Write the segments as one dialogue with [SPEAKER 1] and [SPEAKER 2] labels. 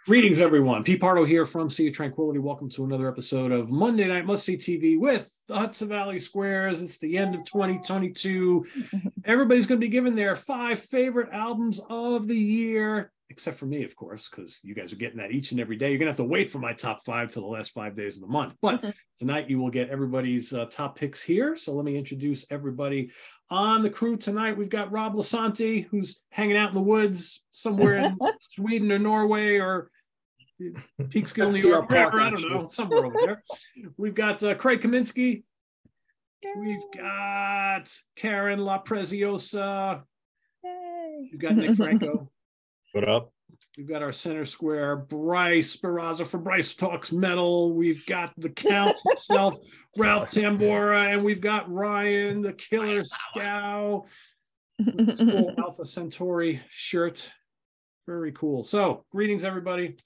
[SPEAKER 1] Greetings, everyone. Pete Pardo here from Sea of Tranquility. Welcome to another episode of Monday Night Must See TV with the Hudson Valley Squares. It's the end of 2022. Everybody's going to be giving their 5 favorite albums of the year, except for me, of course, because you guys are getting that each and every day. You're going to have to wait for my top 5 till the last 5 days of the month. But tonight you will get everybody's top picks here. So let me introduce everybody on the crew tonight. We've got Rob Lasanti, who's hanging out in the woods somewhere in Sweden or Norway or Peekskill, New York, wherever, I don't know, somewhere over there. We've got Craig Kaminsky. We've got Karen La Preziosa. We've got Nick Franco.
[SPEAKER 2] What up?
[SPEAKER 1] We've got our center square, Bryce Barraza for Bryce Talks Metal. We've got the Count himself, Ralph Tambora, and we've got Ryan, the Killer Scow. Cool Alpha Centauri shirt. Very cool. So, greetings, everybody.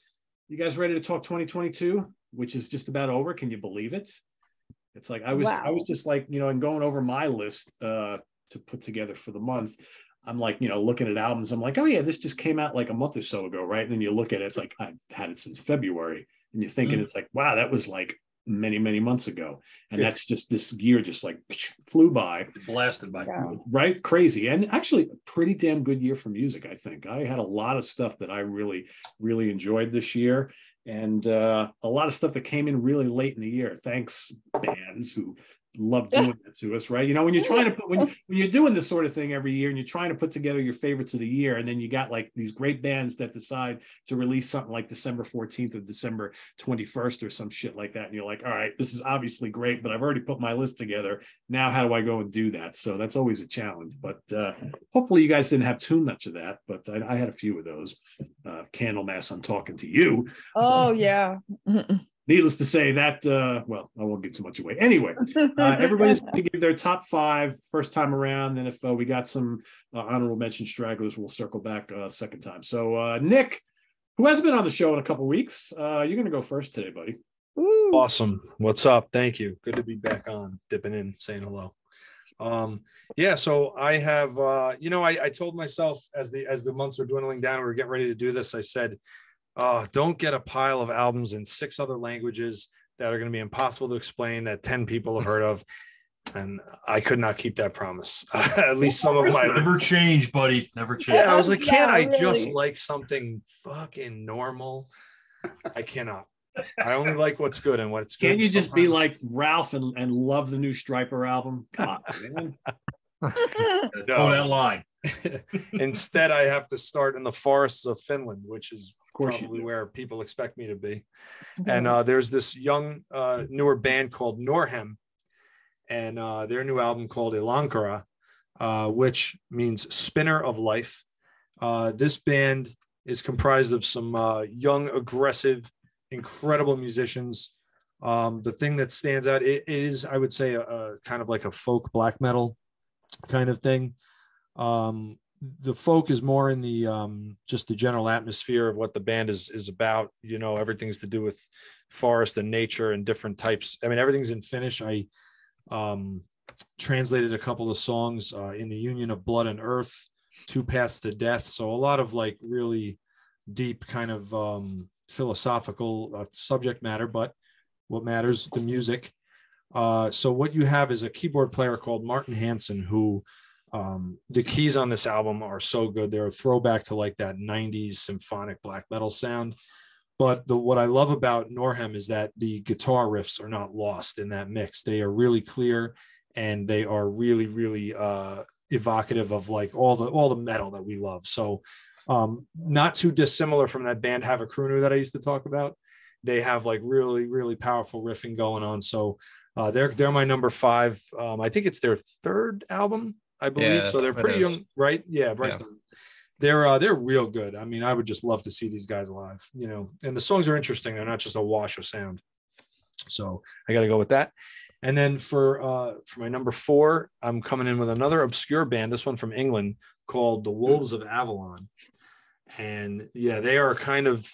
[SPEAKER 1] You guys ready to talk 2022, which is just about over? Can you believe it? It's like I was just like, and going over my list to put together for the month. I'm like, looking at albums. I'm like, oh yeah, this just came out like a month or so ago, right? And then you look at it, it's like I've had it since February, and you're thinking it's like, wow, that was like many, many months ago, and that's just this year just like flew by,
[SPEAKER 3] blasted by,
[SPEAKER 1] right? Crazy. And actually a pretty damn good year for music. I think I had a lot of stuff that I really enjoyed this year, and a lot of stuff that came in really late in the year. Thanks, bands who love doing that to us, right? When you're trying to put when you're doing this sort of thing every year and you're trying to put together your favorites of the year, and then you got like these great bands that decide to release something like December 14th or December 21st or some shit like that, and you're like, all right, this is obviously great, but I've already put my list together. Now how do I go and do that? So that's always a challenge, but hopefully you guys didn't have too much of that, but I had a few of those. Candlemass, I'm talking to you.
[SPEAKER 4] Oh yeah.
[SPEAKER 1] Needless to say that, well, I won't give too much away. Anyway, everybody's going to give their top 5 first time around. Then if we got some honorable mention stragglers, we'll circle back second time. So Nick, who hasn't been on the show in a couple of weeks, you're going to go first today, buddy.
[SPEAKER 2] Woo. Awesome. What's up? Thank you. Good to be back on, dipping in, saying hello. Yeah, so I have, I told myself as the months were dwindling down, we were getting ready to do this. I said, don't get a pile of albums in 6 other languages that are going to be impossible to explain that 10 people have heard of. And I could not keep that promise. At least some of my
[SPEAKER 3] never change, buddy. Never change.
[SPEAKER 2] Yeah, I was like, can't I just like something fucking normal? I cannot. I only like what's good and what's good.
[SPEAKER 1] Can't you just be like Ralph and love the new Stryper album? Come on, man.
[SPEAKER 3] Toe that line.
[SPEAKER 2] Instead, I have to start in the forests of Finland, which is probably where people expect me to be. And there's this young, newer band called Norhem, and their new album called Ilankara, which means spinner of life. This band is comprised of some young, aggressive, incredible musicians. The thing that stands out is, I would say, a kind of like a folk black metal kind of thing. The folk is more in the just the general atmosphere of what the band is about. Everything's to do with forest and nature and different types. I mean, everything's in Finnish. I translated a couple of songs in the Union of Blood and Earth, 2 Paths to Death. So a lot of like really deep kind of philosophical subject matter, but what matters, the music. So what you have is a keyboard player called Martin Hansen, who the keys on this album are so good. They're a throwback to like that 90s symphonic black metal sound. But what I love about Norhem is that the guitar riffs are not lost in that mix. They are really clear, and they are really, really evocative of like all the metal that we love. So not too dissimilar from that band Have a Crooner that I used to talk about. They have like really, really powerful riffing going on. So they're my number 5. I think it's their 3rd album, I believe. Yeah, so they're pretty young, right? Yeah, Bryce. Yeah. They're real good. I mean, I would just love to see these guys live, and the songs are interesting. They're not just a wash of sound. So I got to go with that. And then for my number 4, I'm coming in with another obscure band, this one from England called the Wolves of Avalon. And yeah, they are kind of,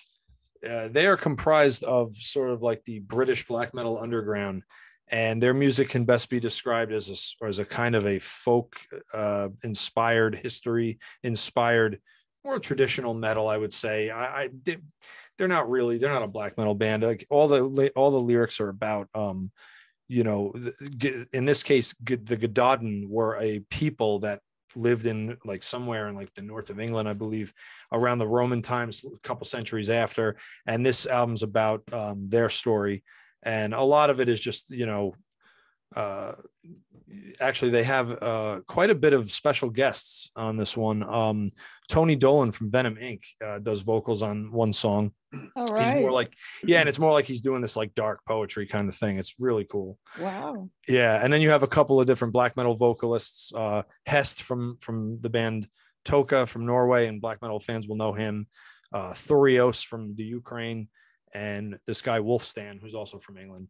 [SPEAKER 2] they are comprised of sort of like the British black metal underground. And their music can best be described as a kind of a folk inspired, history inspired, more traditional metal, I would say. they're not a black metal band. Like all the lyrics are about in this case, the Gadaden were a people that lived in like somewhere in like the north of England, I believe, around the Roman times, a couple centuries after. And this album's about their story. And a lot of it is just, actually they have quite a bit of special guests on this one. Tony Dolan from Venom Inc. Does vocals on one song.
[SPEAKER 4] All right.
[SPEAKER 2] He's more like, and it's more like he's doing this like dark poetry kind of thing. It's really cool.
[SPEAKER 4] Wow.
[SPEAKER 2] Yeah, and then you have a couple of different black metal vocalists. Hest from the band Toka from Norway, and black metal fans will know him. Thorios from the Ukraine, and this guy Wolfstan, who's also from England.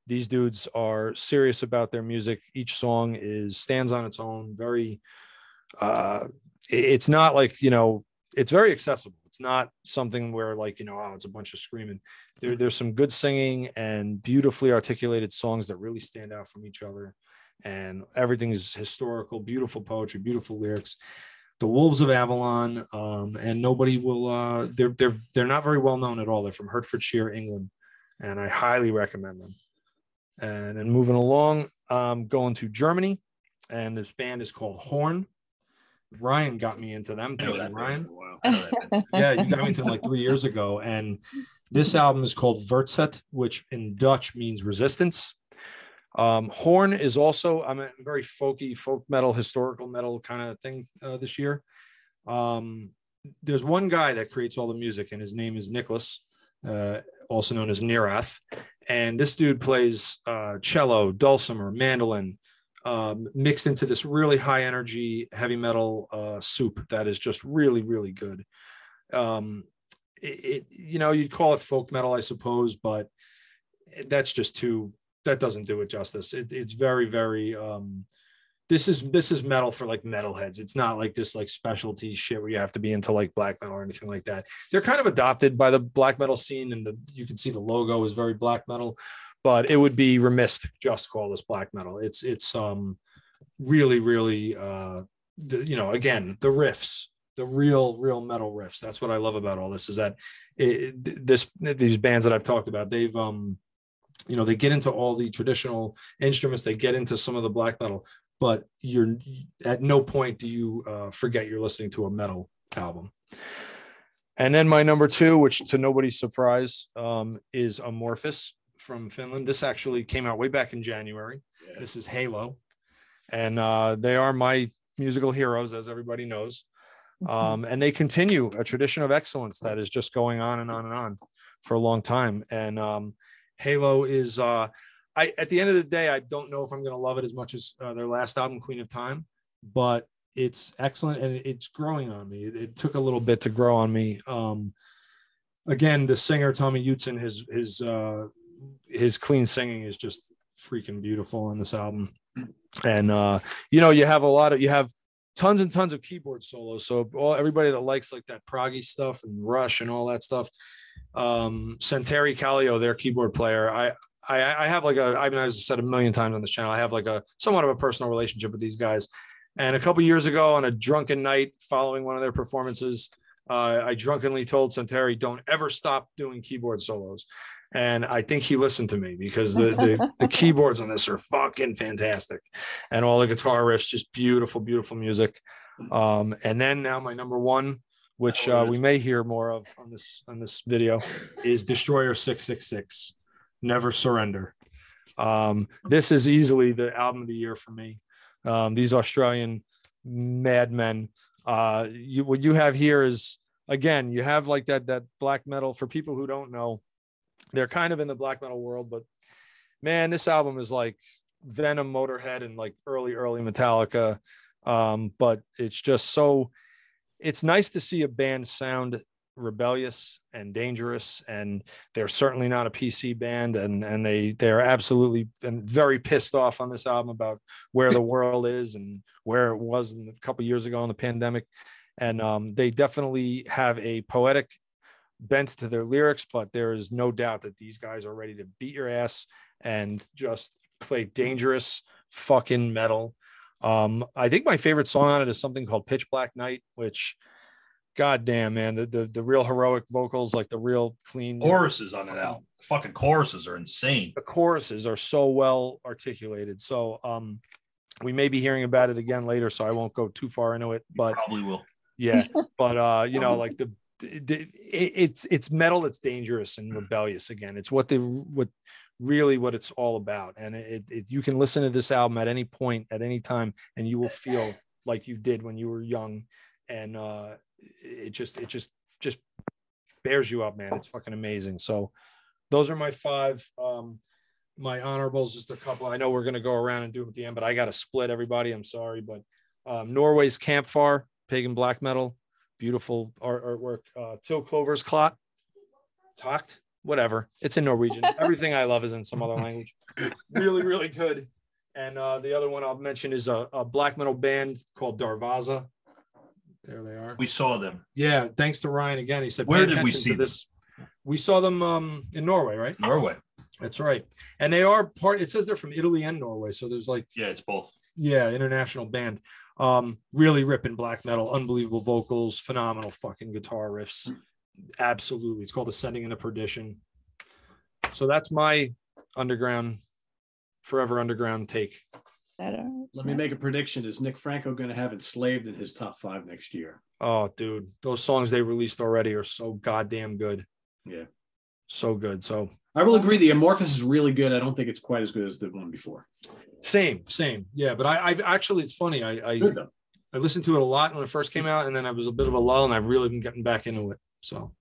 [SPEAKER 2] These dudes are serious about their music. Each song stands on its own. Very, it's not like, it's very accessible. It's not something where like, it's a bunch of screaming. There's some good singing and beautifully articulated songs that really stand out from each other. And everything is historical, beautiful poetry, beautiful lyrics. The Wolves of Avalon, and nobody will, they're not very well known at all. They're from Hertfordshire, England, and I highly recommend them. And then moving along, going to Germany, and this band is called Horn. Ryan got me into them. Thank you, Ryan. Yeah, you got me into them like 3 years ago. And this album is called Verzet, which in Dutch means resistance. Horn is also, I'm a very folky, folk metal, historical metal kind of thing this year. There's one guy that creates all the music, and his name is Nicholas, also known as Neerath. And this dude plays cello, dulcimer, mandolin, mixed into this really high energy heavy metal soup that is just really, really good. You'd call it folk metal, I suppose, but that doesn't do it justice. It's very, very, this is metal for like metalheads. It's not like this like specialty shit where you have to be into like black metal or anything like that. They're kind of adopted by the black metal scene, and you can see the logo is very black metal, but it would be remiss to just call this black metal. It's really, really, again, the riffs, the real metal riffs. That's what I love about all this, is that these bands that I've talked about, they've, they get into all the traditional instruments, they get into some of the black metal, but you're at no point do you forget you're listening to a metal album. And then my number two, which to nobody's surprise, is Amorphous from Finland. This actually came out way back in January. Yeah. This is Halo, and they are my musical heroes, as everybody knows. And they continue a tradition of excellence that is just going on and on and on for a long time. And Halo is, at the end of the day, I don't know if I'm going to love it as much as their last album, Queen of Time, but it's excellent and it's growing on me. It took a little bit to grow on me. Again, the singer Tommy Utzon, his clean singing is just freaking beautiful on this album. And you have tons and tons of keyboard solos. So everybody that likes like that proggy stuff and Rush and all that stuff, Santeri Kallio, their keyboard player, I have like I've said a million times on this channel, I have like a somewhat of a personal relationship with these guys. And a couple years ago, on a drunken night following one of their performances, I drunkenly told Santeri, "Don't ever stop doing keyboard solos." And I think he listened to me, because the keyboards on this are fucking fantastic, and all the guitar riffs, just beautiful, beautiful music. And then now my number one, which we may hear more of on this video, is Destroyer 666, Never Surrender. This is easily the album of the year for me. These Australian madmen. What you have here is, again, you have like that black metal. For people who don't know, they're kind of in the black metal world, but man, this album is like Venom, Motorhead, and like early Metallica. But it's just so, it's nice to see a band sound rebellious and dangerous, and they're certainly not a PC band, and they're absolutely and very pissed off on this album about where the world is and where it was a couple of years ago in the pandemic. And they definitely have a poetic bent to their lyrics, but there is no doubt that these guys are ready to beat your ass and just play dangerous fucking metal. I think my favorite song on it is something called Pitch Black Night, which goddamn, man, the real heroic vocals, like the real clean
[SPEAKER 3] Choruses on it out. Fucking choruses are insane.
[SPEAKER 2] The choruses are so well articulated. So we may be hearing about it again later, so I won't go too far into it, but
[SPEAKER 3] Probably will.
[SPEAKER 2] yeah. But you know, like it's metal that's dangerous and rebellious again. It's what it's all about. And you can listen to this album at any point, at any time, and you will feel like you did when you were young. And it just bears you up, man. It's fucking amazing. So those are my 5. My honorables, just a couple. I know we're gonna go around and do them at the end, but I got to split everybody. I'm sorry, but Norway's Campfire, pagan black metal, beautiful artwork. Till Clover's Clot, Talked, whatever. It's in Norwegian. Everything I love is in some other language. Really, really good. And the other one I'll mention is a black metal band called Darvaza. There they are.
[SPEAKER 3] We saw them.
[SPEAKER 2] Yeah, thanks to Ryan again. He said,
[SPEAKER 3] where did we see
[SPEAKER 2] this? We saw them in Norway, right?
[SPEAKER 3] Norway.
[SPEAKER 2] That's right. And they are part, it says they're from Italy and Norway. So there's like,
[SPEAKER 3] yeah, it's both.
[SPEAKER 2] Yeah, international band. Really ripping black metal, unbelievable vocals, phenomenal fucking guitar riffs. Absolutely. It's called Ascending into Perdition. So that's my forever underground take.
[SPEAKER 1] Let me make a prediction. Is Nick Franco going to have Enslaved in his top 5 next year?
[SPEAKER 2] Oh, dude, those songs they released already are so goddamn good.
[SPEAKER 1] Yeah. So
[SPEAKER 2] good. So
[SPEAKER 1] I will agree. The Amorphous is really good. I don't think it's quite as good as the one before.
[SPEAKER 2] Same. Yeah. But I've actually, it's funny. I listened to it a lot when it first came out, and then I was a bit of a lull, and I've really been getting back into it. So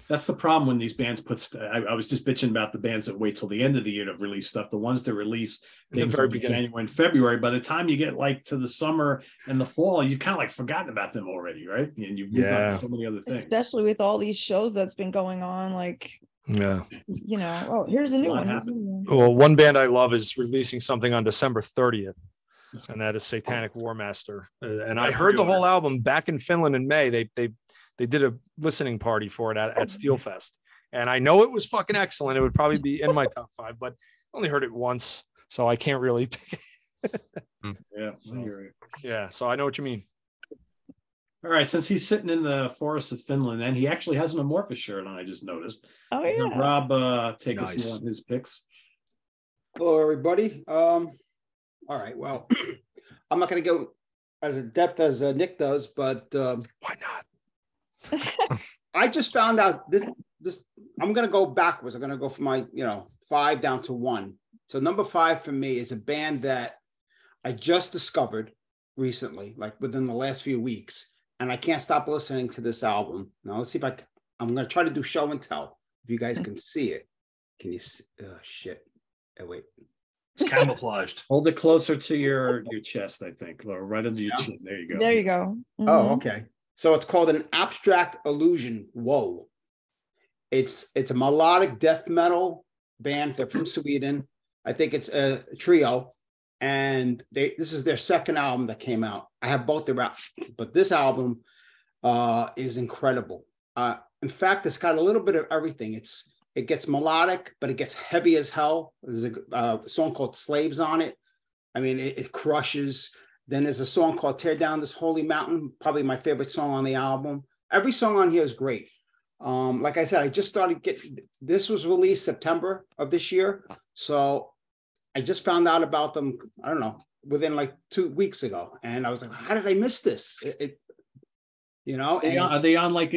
[SPEAKER 1] that's the problem when these bands I was just bitching about the bands that wait till the end of the year to release stuff. The ones that release things in January and February, by the time you get like to the summer and the fall, you've kind of like forgotten about them already, right? And you've moved on to so many other things.
[SPEAKER 4] Especially with all these shows that's been going on, like,
[SPEAKER 2] yeah,
[SPEAKER 4] you know, here's a new one.
[SPEAKER 2] Well, one band I love is releasing something on December 30th, and that is Satanic War Master. And I heard the whole album back in Finland in May. They did a listening party for it at Steelfest, and I know it was fucking excellent. It would probably be in my top 5, but I only heard it once, so I can't really pick it. Yeah, so I know what you mean.
[SPEAKER 1] All right, since he's sitting in the forests of Finland, and he actually has an Amorphous shirt on, I just noticed.
[SPEAKER 4] Oh yeah.
[SPEAKER 1] Rob, take us on his picks.
[SPEAKER 5] Hello, everybody. All right, well, I'm not going to go as in depth as Nick does, but
[SPEAKER 2] why not?
[SPEAKER 5] I just found out this. I'm going to go backwards. I'm going to go from my 5 down to 1. So number 5 for me is a band that I just discovered recently, like within the last few weeks, and I can't stop listening to this album. Now let's see if I'm going to try to do show and tell. If you guys can see it, can you see? Oh shit! Oh wait.
[SPEAKER 3] It's camouflaged.
[SPEAKER 1] Hold it closer to your chest, I think, Laura, right under your chin. There you go.
[SPEAKER 4] There you go.
[SPEAKER 5] Mm-hmm. Oh, okay. So it's called an Abstract Illusion. Whoa. It's a melodic death metal band. They're from Sweden. I think it's a trio. And this is their second album that came out. I have both their albums, but this album is incredible. In fact, it's got a little bit of everything. It gets melodic, but it gets heavy as hell. There's a song called Slaves on it. I mean, it crushes. Then there's a song called Tear Down This Holy Mountain, probably my favorite song on the album. Every song on here is great. Like I said, I just started this was released September of this year. So I just found out about them, I don't know, within like 2 weeks ago. And I was like, how did I miss this?
[SPEAKER 1] Are they on like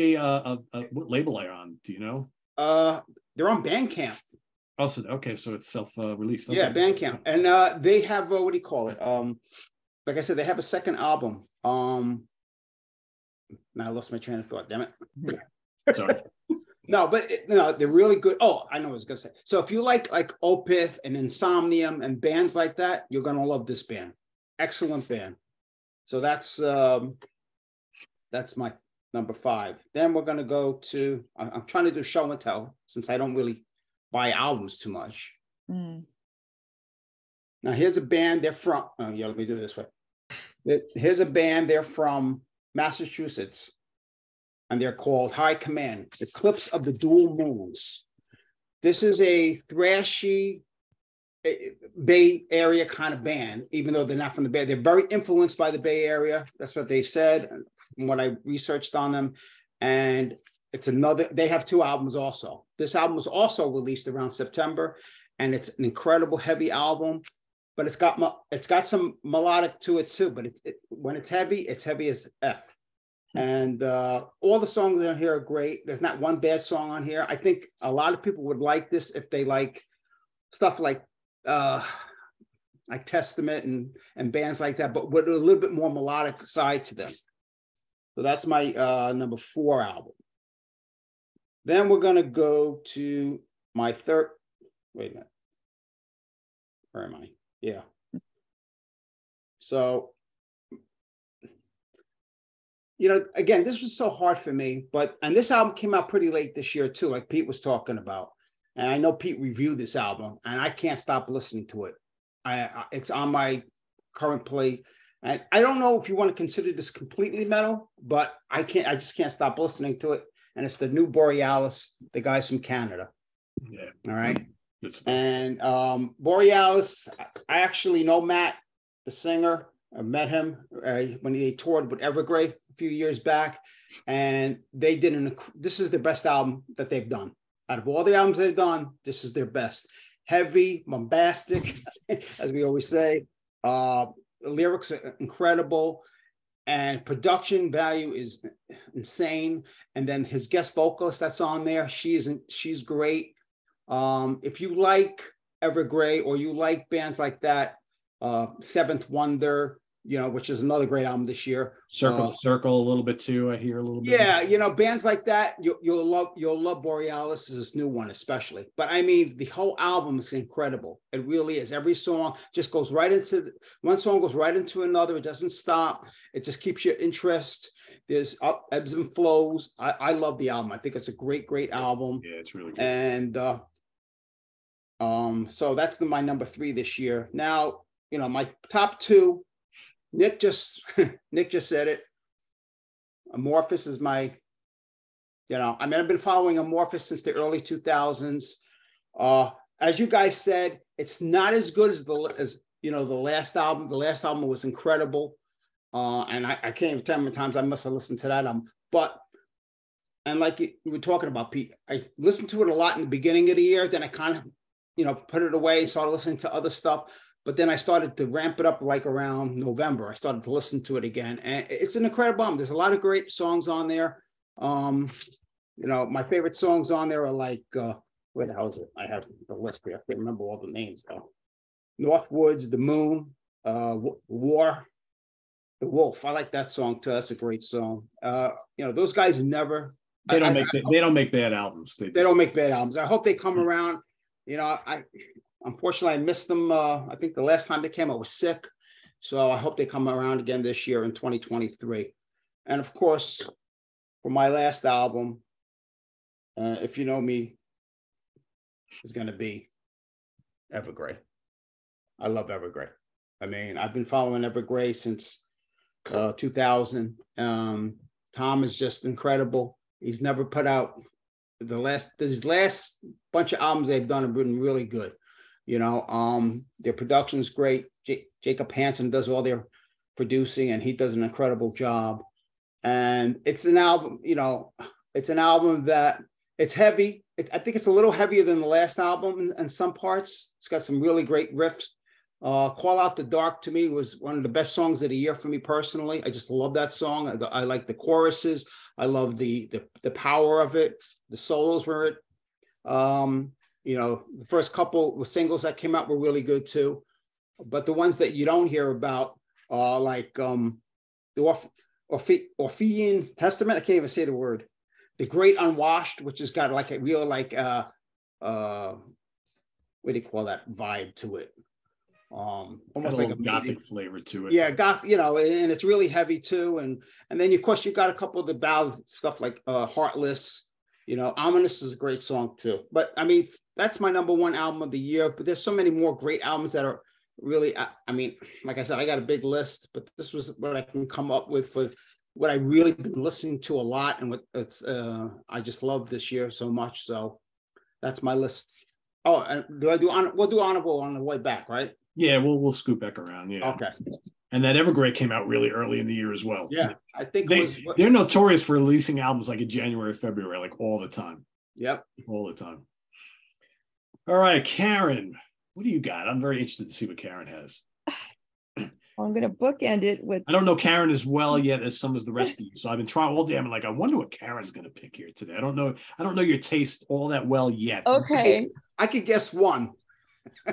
[SPEAKER 1] what label are they on? Do you know?
[SPEAKER 5] They're on Bandcamp.
[SPEAKER 1] Also, okay, so it's self-released. Okay.
[SPEAKER 5] Yeah, Bandcamp. And they have, what do you call it? Like I said, they have a second album. Now I lost my train of thought, damn it.
[SPEAKER 1] Sorry.
[SPEAKER 5] No, but they're really good. Oh, I know what I was gonna say. So if you like Opeth and Insomnium and bands like that, you're gonna love this band. Excellent band. So that's my number 5. Then we're gonna go to. I'm trying to do show and tell since I don't really buy albums too much.
[SPEAKER 4] Mm.
[SPEAKER 5] Now here's a band. They're from. Oh yeah, let me do it this way. Here's a band. They're from Massachusetts. And they're called High Command, Eclipse of the Dual Moons. This is a thrashy Bay Area kind of band, even though they're not from the Bay. They're very influenced by the Bay Area. That's what they've said from what I researched on them. and it's another. They have two albums also. This album was also released around September, and it's an incredible heavy album. But it's got some melodic to it too. But when it's heavy as F. And all the songs on here are great. There's not one bad song on here. I think a lot of people would like this if they like stuff like Testament and bands like that, but with a little bit more melodic side to them. So that's my number 4 album. Then we're gonna go to my third. Wait a minute. Where am I? Yeah. So, again, this was so hard for me, and this album came out pretty late this year too, like Pete was talking about. And I know Pete reviewed this album, and I can't stop listening to it. It's on my current play, and I don't know if you want to consider this completely metal, but I just can't stop listening to it. And it's the new Borealis, the guys from Canada.
[SPEAKER 1] Yeah.
[SPEAKER 5] All right.
[SPEAKER 1] Good stuff.
[SPEAKER 5] And Borealis, I actually know Matt, the singer. I met him when he toured with Evergrey a few years back, and they did this is their best album that they've done. Out of all the albums they've done, this is their best. Heavy, bombastic, as we always say. The lyrics are incredible, and production value is insane. And then his guest vocalist that's on there, she's great. If you like Evergrey or you like bands like that, Seventh Wonder, which is another great album this year.
[SPEAKER 1] Circle a little bit too. I hear a little bit.
[SPEAKER 5] Yeah, bands like that, you'll love Borealis, this new one especially. But I mean, the whole album is incredible. It really is. Every song just goes right into one song goes right into another. It doesn't stop. It just keeps your interest. There's ebbs and flows. I love the album. I think it's a great album.
[SPEAKER 1] Yeah, it's really good.
[SPEAKER 5] And so that's my number 3 this year. Now, my top 2. Nick just said it. Amorphous is my, I've been following Amorphous since the early 2000s. As you guys said, it's not as good as the last album. The last album was incredible. And I can't even tell how many times I must have listened to that album. And like you were talking about, Pete, I listened to it a lot in the beginning of the year. Then I kind of, put it away, started listening to other stuff. But then I started to ramp it up like around November. I started to listen to it again. And it's an incredible album. There's a lot of great songs on there. My favorite songs on there are like, where the hell is it? I have the list here. I can't remember all the names though. Northwoods, The Moon, War, The Wolf. I like that song too. That's a great song. Those guys never.
[SPEAKER 1] They don't make bad albums.
[SPEAKER 5] They don't make bad albums. I hope they come around. Unfortunately, I missed them. I think the last time they came, I was sick. So I hope they come around again this year in 2023. And of course, for my last album, if you know me, is going to be Evergrey. I love Evergrey. I mean, I've been following Evergrey since 2000. Tom is just incredible. He's never put out these last bunch of albums they've done have been really good. Their production's great. Jacob Hansen does all their producing, and he does an incredible job. And it's an album, that it's heavy. I think it's a little heavier than the last album in some parts. It's got some really great riffs. Call Out the Dark to me was one of the best songs of the year for me personally. I just love that song. I like the choruses. I love the power of it. The solos were it. The first couple of singles that came out were really good too. But the ones that you don't hear about are like the Orphean Testament. I can't even say the word. The Great Unwashed, which has got like a real what do you call that vibe to it? Almost like a
[SPEAKER 1] gothic flavor to it.
[SPEAKER 5] Yeah, and it's really heavy too. And then of course you got a couple of the ballad stuff like Heartless. Ominous is a great song too. But I mean, that's my number 1 album of the year. But there's so many more great albums that are really, like I said, I got a big list, but this was what I can come up with for what I really been listening to a lot, and what I just love this year so much. So that's my list. Oh, and we'll do honorable on the way back, right?
[SPEAKER 1] Yeah, we'll scoot back around. Yeah.
[SPEAKER 5] Okay.
[SPEAKER 1] And that Evergrey came out really early in the year as well.
[SPEAKER 5] Yeah, I think
[SPEAKER 1] they're notorious for releasing albums like in January, February, like all the time.
[SPEAKER 5] Yep.
[SPEAKER 1] All the time. All right, Karen, what do you got? I'm very interested to see what Karen has.
[SPEAKER 4] I'm going to bookend it with.
[SPEAKER 1] I don't know Karen as well yet as some as the rest of you. So I've been trying all day. I'm like, I wonder what Karen's going to pick here today. I don't know your taste all that well yet.
[SPEAKER 4] Okay.
[SPEAKER 5] I could guess one.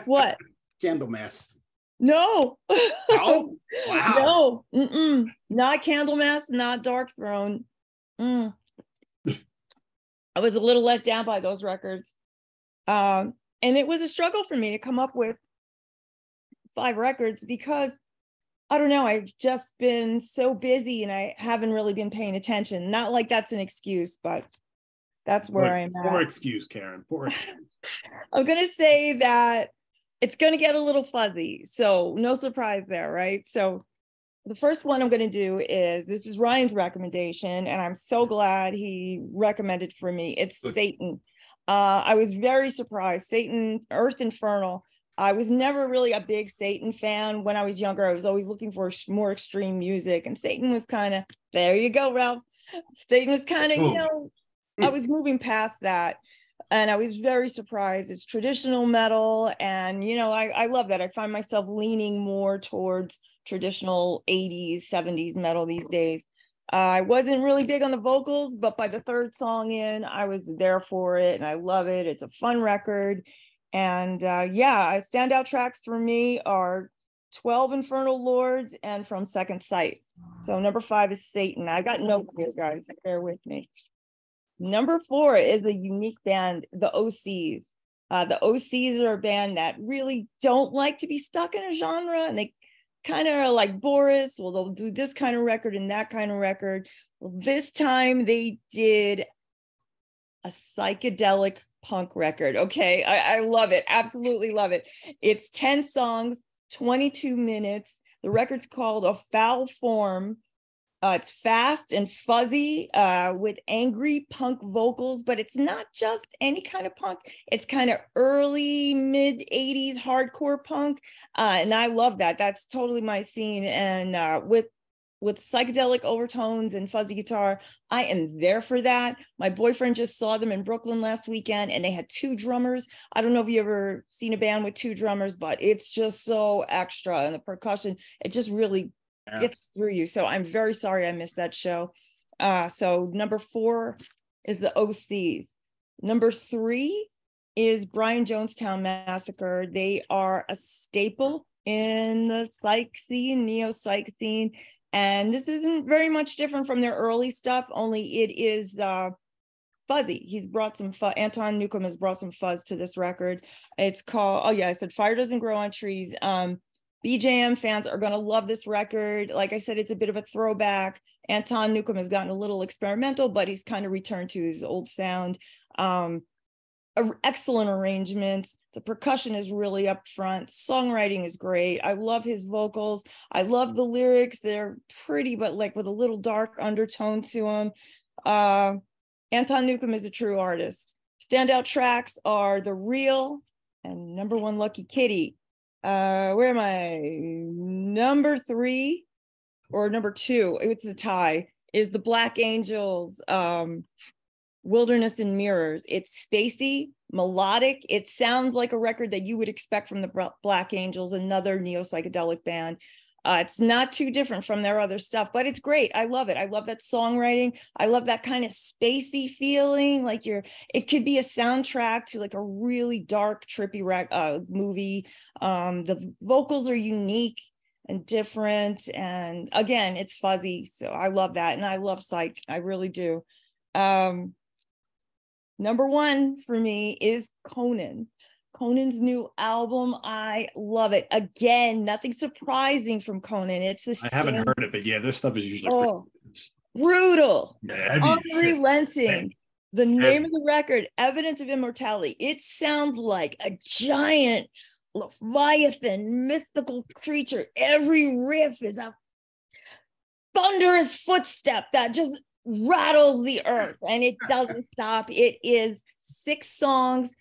[SPEAKER 4] What?
[SPEAKER 5] Candlemass.
[SPEAKER 4] No.
[SPEAKER 5] Oh, wow.
[SPEAKER 4] No. Mm-mm. Not Candlemass, not Dark Throne. I was a little let down by those records. And it was a struggle for me to come up with 5 records because I don't know, I've just been so busy and I haven't really been paying attention. Not like that's an excuse, but that's where I'm at.
[SPEAKER 1] Poor excuse, Karen. Poor excuse.
[SPEAKER 4] I'm going to say that it's going to get a little fuzzy. So no surprise there, right? So the first one I'm going to do is, this is Ryan's recommendation, and I'm so glad he recommended for me. It's Satan. I was very surprised. Satan, Earth Infernal. I was never really a big Satan fan when I was younger. I was always looking for more extreme music, and Satan was kind of, there you go, Ralph. Satan was kind of, I was moving past that, and I was very surprised. It's traditional metal, and, I love that. I find myself leaning more towards traditional 80s, 70s metal these days. I wasn't really big on the vocals, but by the 3rd song in, I was there for it, and I love it. It's a fun record. And standout tracks for me are 12 Infernal Lords and From Second Sight. So number 5 is Satan. I got notes here, guys. Bear with me. Number 4 is a unique band, the OCs. The OCs are a band that really don't like to be stuck in a genre, and they kind of are like Boris. Well, they'll do this kind of record and that kind of record. Well, this time they did a psychedelic punk record. Okay, I love it. Absolutely love it. It's 10 songs, 22 minutes. The record's called A Foul Form. It's fast and fuzzy with angry punk vocals, but it's not just any kind of punk. It's kind of early, mid 80s hardcore punk. And I love that. That's totally my scene. And with psychedelic overtones and fuzzy guitar, I am there for that. My boyfriend just saw them in Brooklyn last weekend, and they had 2 drummers. I don't know if you ever seen a band with 2 drummers, but it's just so extra. And the percussion, it just really gets through you. So I'm very sorry I missed that show. So number 4 is the OCs. Number 3 is Brian Jonestown Massacre. They are a staple in the psych scene, neo-psych scene. And this isn't very much different from their early stuff, only it is fuzzy. He's brought some Anton Newcomb has brought some fuzz to this record. It's called, I said Fire Doesn't Grow on Trees. BJM fans are going to love this record. Like I said, it's a bit of a throwback. Anton Newcomb has gotten a little experimental, but he's kind of returned to his old sound. Excellent arrangements. The percussion is really up front. Songwriting is great. I love his vocals. I love the lyrics. They're pretty, but like with a little dark undertone to them. Anton Newcomb is a true artist. Standout tracks are The Real and number 1, Lucky Kitty. Where am I? Number 3 or number 2, it's a tie, is the Black Angels, Wilderness and Mirrors. It's spacey, melodic. It sounds like a record that you would expect from the Black Angels, another neo-psychedelic band. It's not too different from their other stuff, but it's great. I love it. I love that songwriting. I love that kind of spacey feeling, like it could be a soundtrack to like a really dark, trippy movie. The vocals are unique and different. And again, it's fuzzy. So I love that. And I love psych. I really do. Number 1 for me is Conan. Conan's new album, I love it. Again, nothing surprising from Conan. It's
[SPEAKER 1] I haven't heard it, but yeah, their stuff is usually
[SPEAKER 4] brutal,
[SPEAKER 3] Yeah,
[SPEAKER 4] unrelenting. The name of the record, Evidence of Immortality. It sounds like a giant leviathan, mythical creature. Every riff is a thunderous footstep that just rattles the earth, and it doesn't stop. It is 6 songs,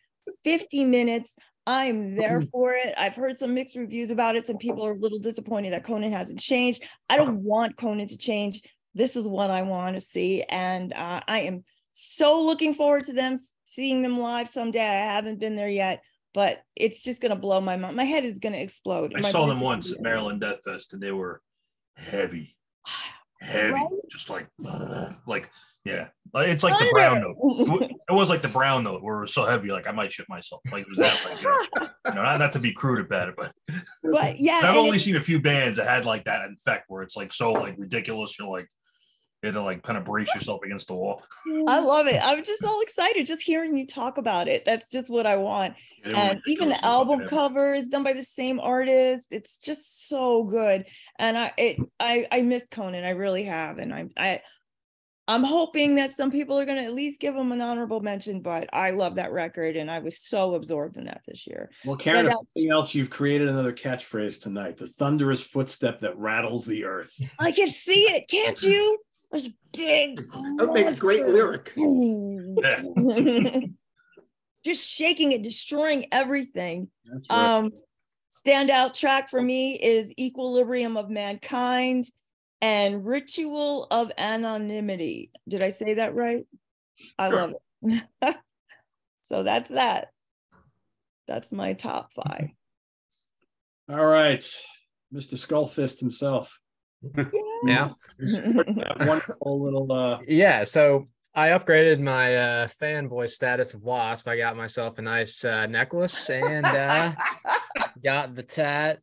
[SPEAKER 4] 50 minutes. I'm there for it. I've heard some mixed reviews about it. Some people are a little disappointed that Conan hasn't changed. I don't want Conan to change. This is what I want to see. And I am so looking forward to seeing them live someday. I haven't been there yet, but it's just going to blow my mind. My head is going to explode.
[SPEAKER 3] I saw them once at Maryland Death Fest, and they were heavy, right? Just like yeah, it's like the brown note. It was like the brown note where it was so heavy, like I might shit myself. Like it was that, like not to be crude about it, but
[SPEAKER 4] yeah,
[SPEAKER 3] I've only seen a few bands that had like that effect where it's like so like ridiculous. You're like, you had to like kind of brace yourself against the wall.
[SPEAKER 4] I love it. I'm just so excited just hearing you talk about it. That's just what I want. And even the album cover is done by the same artist. It's just so good. And I miss Conan. I really have. And I'm hoping that some people are going to at least give him an honorable mention, but I love that record and I was so absorbed in that this year.
[SPEAKER 1] Well, Karen, if anything else, you've created another catchphrase tonight, the thunderous footstep that rattles the earth.
[SPEAKER 4] I can see it, can't you? It's big.
[SPEAKER 5] That makes a great lyric.
[SPEAKER 4] Just shaking it, destroying everything.
[SPEAKER 1] That's right.
[SPEAKER 4] Standout track for me is Equilibrium of Mankind and Ritual of Anonymity. Did I say that right? I love it. So that's that. That's my top 5.
[SPEAKER 1] All right. Mr. Skullfist himself.
[SPEAKER 6] Yeah.
[SPEAKER 1] That wonderful little
[SPEAKER 6] yeah, so I upgraded my fanboy status of Wasp. I got myself a nice necklace and got the tat.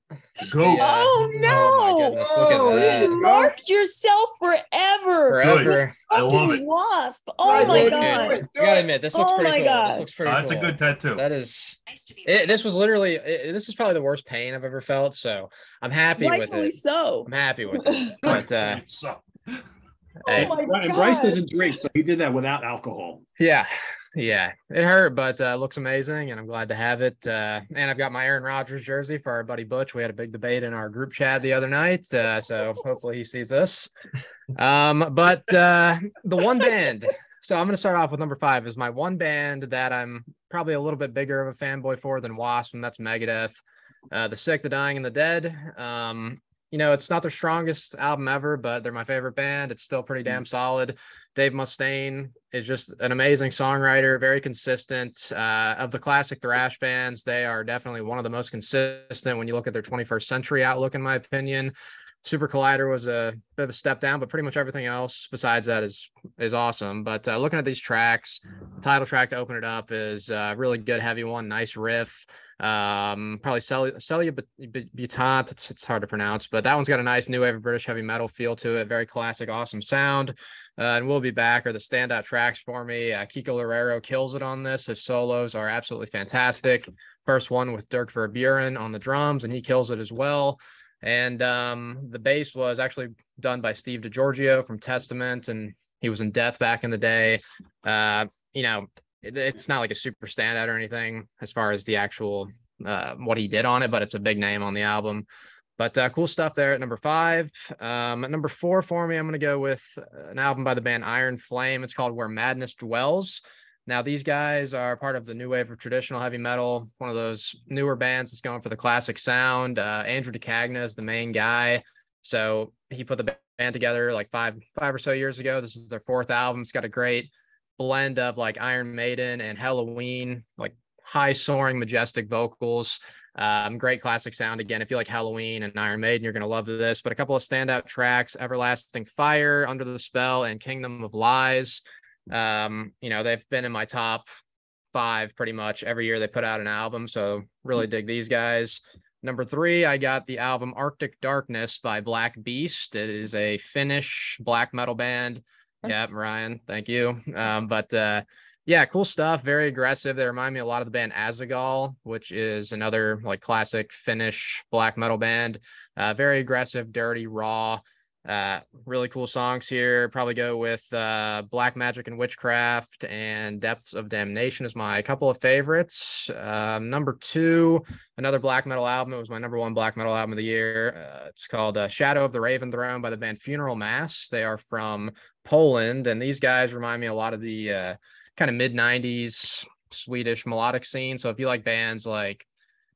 [SPEAKER 3] Go.
[SPEAKER 4] Oh no!
[SPEAKER 6] Oh my goodness! Look at that.
[SPEAKER 4] You marked yourself forever.
[SPEAKER 6] Forever.
[SPEAKER 3] I love it.
[SPEAKER 4] Wasp. Oh my god!
[SPEAKER 6] Dude, you gotta admit, this looks
[SPEAKER 4] Oh
[SPEAKER 6] pretty
[SPEAKER 4] my
[SPEAKER 6] cool.
[SPEAKER 4] God.
[SPEAKER 6] This looks pretty
[SPEAKER 3] That's
[SPEAKER 6] cool.
[SPEAKER 3] a good tattoo.
[SPEAKER 6] That is. This was literally. This is probably the worst pain I've ever felt. So I'm happy with
[SPEAKER 4] Rightfully
[SPEAKER 6] it.
[SPEAKER 4] so.
[SPEAKER 6] I'm happy with it. But
[SPEAKER 3] So,
[SPEAKER 6] hey,
[SPEAKER 4] Oh my
[SPEAKER 1] and Bryce
[SPEAKER 4] God.
[SPEAKER 1] doesn't drink, so he did that without alcohol.
[SPEAKER 6] yeah, it hurt, but looks amazing, and I'm glad to have it. And I've got my Aaron Rodgers jersey for our buddy Butch. We had a big debate in our group chat the other night, so hopefully he sees this. But the one band. So I'm going to start off with number 5 is my one band that I'm probably a little bit bigger of a fanboy for than Wasp, and that's Megadeth. The Sick, the Dying, and the Dead. It's not their strongest album ever, but they're my favorite band. It's still pretty damn solid. Dave Mustaine is just an amazing songwriter, very consistent. Of the classic thrash bands, they are definitely one of the most consistent when you look at their 21st century outlook, in my opinion. Super Collider was a bit of a step down, but pretty much everything else besides that is awesome. But looking at these tracks, the title track to open it up is a really good, heavy one, nice riff. Probably Celia Butant, it's hard to pronounce, but that one's got a nice new wave of British heavy metal feel to it. Very classic, awesome sound. And We'll Be Back are the standout tracks for me. Kiko Loureiro kills it on this. His solos are absolutely fantastic. First one with Dirk Verburen on the drums, and he kills it as well. And the bass was actually done by Steve DiGiorgio from Testament, and he was in Death back in the day. It's not like a super standout or anything as far as the actual what he did on it, but it's a big name on the album. But cool stuff there at number 5. At number 4 for me, I'm going to go with an album by the band Iron Flame. It's called Where Madness Dwells. Now, these guys are part of the new wave of traditional heavy metal, one of those newer bands that's going for the classic sound. Andrew DeCagna is the main guy. So he put the band together like five or so years ago. This is their 4th album. It's got a great blend of like Iron Maiden and Halloween, like high soaring, majestic vocals. Great classic sound. Again, if you like Halloween and Iron Maiden, you're going to love this. But a couple of standout tracks, Everlasting Fire, Under the Spell, and Kingdom of Lies. They've been in my top 5 pretty much every year they put out an album, so really dig these guys. Number 3, I got the album Arctic Darkness by Black Beast. It is a Finnish black metal band. Yeah, Ryan, thank you. Yeah, cool stuff. Very aggressive. They remind me a lot of the band Azagal, which is another like classic Finnish black metal band. Very aggressive, dirty, raw. Really cool songs here. Probably go with Black Magic and Witchcraft and Depths of Damnation is my couple of favorites. Number 2, another black metal album. It was my number 1 black metal album of the year. It's called Shadow of the Raven Throne by the band Funeral Mass. They are from Poland, and these guys remind me a lot of the kind of mid-90s Swedish melodic scene. So if you like bands like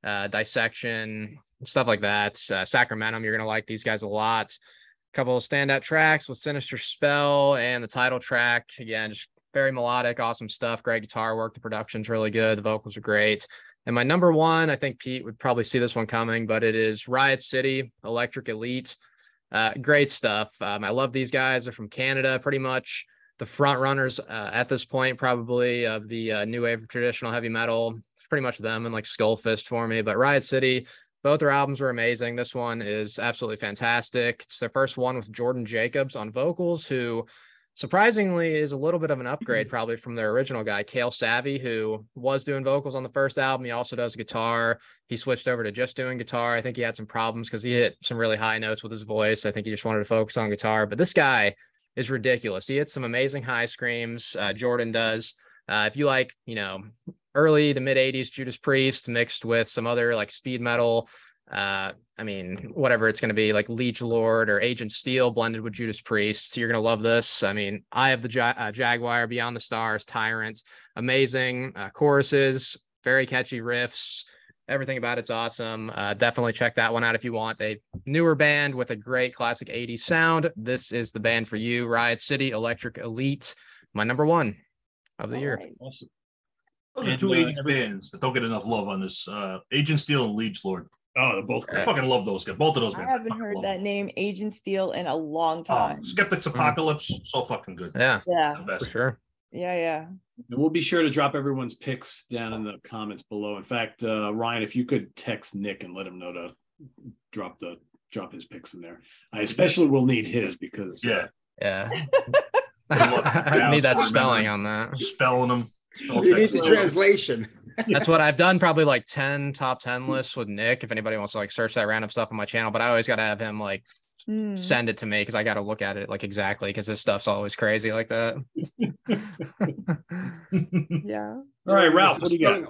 [SPEAKER 6] Dissection, stuff like that. Sacramento, you're going to like these guys a lot. Couple of standout tracks with Sinister Spell and the title track. Again, just very melodic, awesome stuff. Great guitar work. The production's really good. The vocals are great. And my number one, I think Pete would probably see this one coming, but it is Riot City, Electric Elite. Great stuff. I love these guys. They're from Canada, pretty much the front runners at this point, probably of the new wave of traditional heavy metal. It's pretty much them and like Skullfist for me. But Riot City, both their albums were amazing. This one is absolutely fantastic. It's their first one with Jordan Jacobs on vocals, who surprisingly is a little bit of an upgrade probably from their original guy, Cale Savvy, who was doing vocals on the first album. He also does guitar. He switched over to just doing guitar. I think he had some problems because he hit some really high notes with his voice. I think he just wanted to focus on guitar. But this guy is ridiculous. He hits some amazing high screams. Jordan does. If you like, early to mid 80s Judas Priest mixed with some other like speed metal, whatever it's going to be, like Leech Lord or Agent Steel blended with Judas Priest, you're going to love this. I have the Jaguar, Beyond the Stars, Tyrant, amazing choruses, very catchy riffs. Everything about it's awesome. Definitely check that one out if you want a newer band with a great classic 80s sound. This is the band for you. Riot City, Electric Elite, my number one of the year.
[SPEAKER 4] Right.
[SPEAKER 1] Awesome.
[SPEAKER 3] Those are two 80s bands that don't get enough love on this. Agent Steel and Leech Lord. Oh, they're both great. I fucking love those guys. Both of those
[SPEAKER 4] I
[SPEAKER 3] bands.
[SPEAKER 4] haven't heard that name, Agent Steel, in a long time.
[SPEAKER 3] Skeptics Apocalypse, so fucking good.
[SPEAKER 6] Yeah,
[SPEAKER 3] The
[SPEAKER 6] for
[SPEAKER 3] best.
[SPEAKER 6] sure.
[SPEAKER 4] Yeah.
[SPEAKER 1] And we'll be sure to drop everyone's picks down in the comments below. In fact, Ryan, if you could text Nick and let him know to drop his picks in there. I especially will need his because
[SPEAKER 6] Yeah. I need that spelling on that.
[SPEAKER 3] Spelling them.
[SPEAKER 5] You need the translation.
[SPEAKER 6] That's what I've done, probably like 10 top 10 lists with Nick, if anybody wants to like search that random stuff on my channel. But I always got to have him like send it to me because I got to look at it like exactly, because this stuff's always crazy like that.
[SPEAKER 4] Yeah.
[SPEAKER 1] All right, Ralph, what do you got?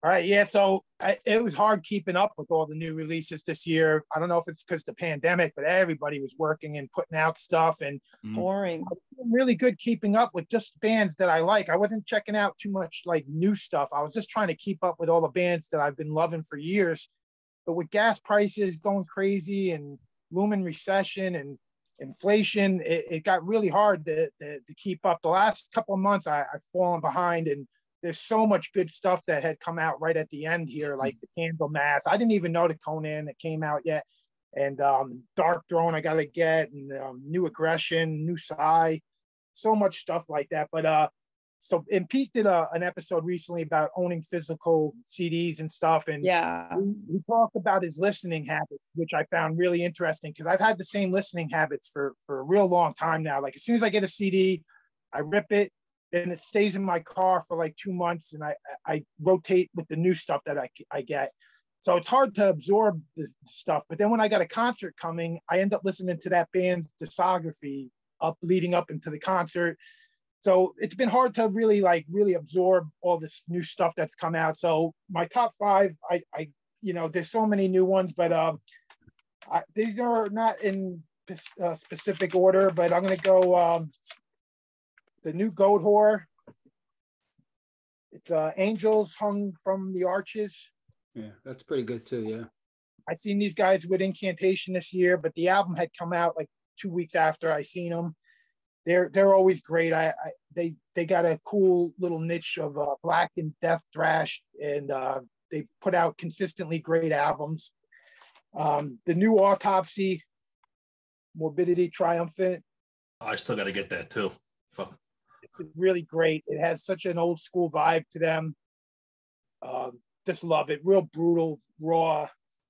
[SPEAKER 7] All right, yeah. So it was hard keeping up with all the new releases this year. I don't know if it's because of the pandemic, but everybody was working and putting out stuff, and
[SPEAKER 4] Boring.
[SPEAKER 7] I'm really good keeping up with just bands that I like. I wasn't checking out too much like new stuff. I was just trying to keep up with all the bands that I've been loving for years. But with gas prices going crazy and looming recession and inflation, it got really hard to keep up. The last couple of months, I've fallen behind, and there's so much good stuff that had come out right at the end here, like the Candlemass. I didn't even know the Conan that came out yet. And Dark Throne I got to get, and New Aggression, New Psy, so much stuff like that. But and Pete did an episode recently about owning physical CDs and stuff. And he talked about his listening habits, which I found really interesting because I've had the same listening habits for a real long time now. Like as soon as I get a CD, I rip it, and it stays in my car for like 2 months, and I rotate with the new stuff that I get. So it's hard to absorb this stuff. But then when I got a concert coming, I end up listening to that band's discography leading up into the concert. So it's been hard to really absorb all this new stuff that's come out. So my top 5, I there's so many new ones, but these are not in specific order, but I'm going to go the new Goatwhore. It's Angels Hung from the Arches.
[SPEAKER 5] Yeah, that's pretty good too. Yeah,
[SPEAKER 7] I seen these guys with Incantation this year, but the album had come out like 2 weeks after I seen them. They're always great. They got a cool little niche of black and death thrash, and they put out consistently great albums. The new Autopsy, Morbidity Triumphant.
[SPEAKER 3] I still got to get that too. Fuck.
[SPEAKER 7] It's really great. It has such an old school vibe to them. Just love it. Real brutal, raw.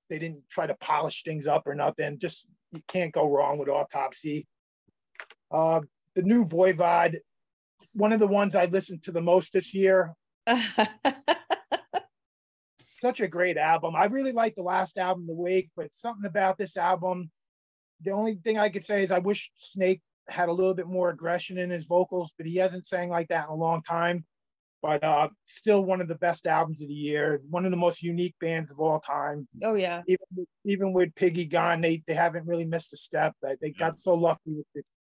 [SPEAKER 7] They didn't try to polish things up or nothing. Just, you can't go wrong with Autopsy. The new Voivod, one of the ones I listened to the most this year. Such a great album. I really liked the last album, The Wake, but something about this album, the only thing I could say is I wish Snake had a little bit more aggression in his vocals, but he hasn't sang like that in a long time. But still one of the best albums of the year, one of the most unique bands of all time.
[SPEAKER 4] Oh yeah.
[SPEAKER 7] Even with Piggy gone, they haven't really missed a step. They got so lucky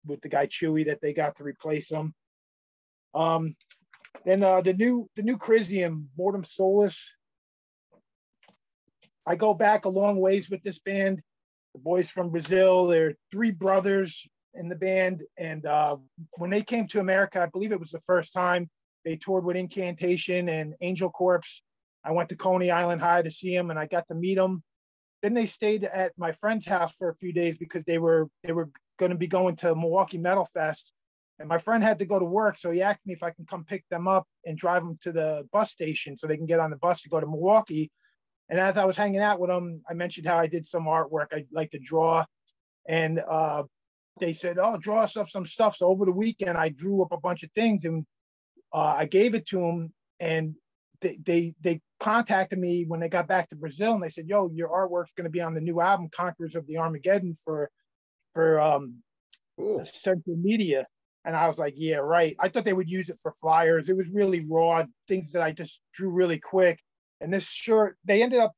[SPEAKER 7] with the guy Chewy that they got to replace him. Then the new Crisium, Mortem Solus. I go back a long ways with this band. The boys from Brazil, they're three brothers in the band. And when they came to America, I believe it was the first time, they toured with Incantation and Angel Corpse. I went to Coney Island High to see them, and I got to meet them. Then they stayed at my friend's house for a few days because they were going to be going to Milwaukee Metal Fest. And my friend had to go to work, so he asked me if I can come pick them up and drive them to the bus station so they can get on the bus to go to Milwaukee. And as I was hanging out with them, I mentioned how I did some artwork. I like to draw. And they said, oh, draw us up some stuff. So over the weekend, I drew up a bunch of things, and I gave it to them. And they contacted me when they got back to Brazil, and they said, yo, your artwork's going to be on the new album, Conquerors of the Armageddon, for Central Media. And I was like, yeah, right. I thought they would use it for flyers. It was really raw, things that I just drew really quick. And this shirt, they ended up,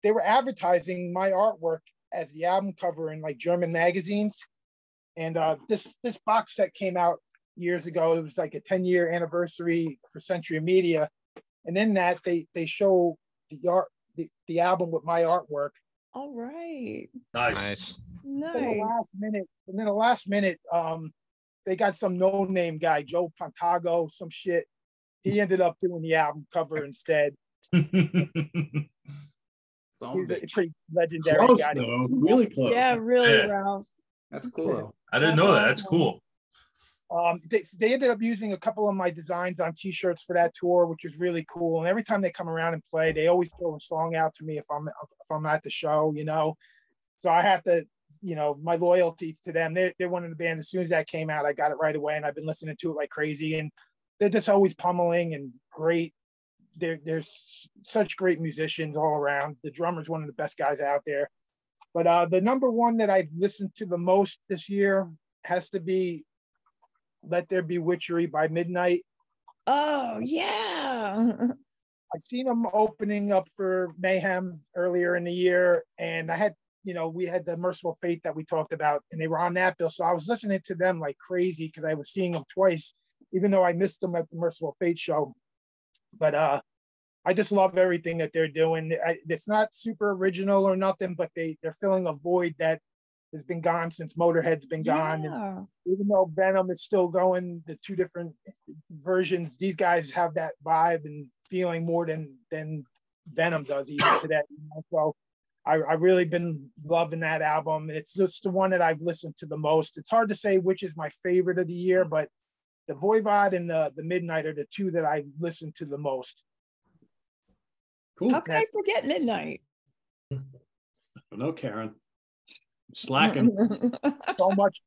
[SPEAKER 7] they were advertising my artwork as the album cover in like German magazines. And this box set came out years ago. It was like a 10-year anniversary for Century Media. And in that, they show the album with my artwork.
[SPEAKER 4] All right.
[SPEAKER 3] Nice.
[SPEAKER 4] Nice.
[SPEAKER 7] And then the last minute, they got some no-name guy, Joe Pontago, some shit. He ended up doing the album cover instead. He's a pretty legendary
[SPEAKER 1] Close,
[SPEAKER 7] guy.
[SPEAKER 1] though. Really close.
[SPEAKER 4] Yeah, really,
[SPEAKER 3] Yeah.
[SPEAKER 4] Ralph.
[SPEAKER 5] That's cool.
[SPEAKER 3] I didn't know that. That's cool.
[SPEAKER 7] They ended up using a couple of my designs on T-shirts for that tour, which is really cool. And every time they come around and play, they always throw a song out to me if I'm at the show, you know. So I have to, you know, my loyalty to them. They're one of the bands. As soon as that came out, I got it right away, and I've been listening to it like crazy. And they're just always pummeling and great. There's such great musicians all around. The drummer's one of the best guys out there. But the number one that I've listened to the most this year has to be Let There Be Witchery by Midnight.
[SPEAKER 4] Oh, yeah.
[SPEAKER 7] I've seen them opening up for Mayhem earlier in the year, and I had, you know, we had the Merciful Fate that we talked about, and they were on that bill. So I was listening to them like crazy because I was seeing them twice, even though I missed them at the Merciful Fate show. But I just love everything that they're doing. It's not super original or nothing, but they're filling a void that has been gone since Motorhead's been gone.
[SPEAKER 4] Yeah.
[SPEAKER 7] And even though Venom is still going, the two different versions, these guys have that vibe and feeling more than Venom does even today. You know? So I really been loving that album. It's just the one that I've listened to the most. It's hard to say which is my favorite of the year, but the Voivod and the Midnight are the two that I listened to the most.
[SPEAKER 1] Cool.
[SPEAKER 4] How can I forget Midnight?
[SPEAKER 1] No, Karen. Slacking.
[SPEAKER 7] So much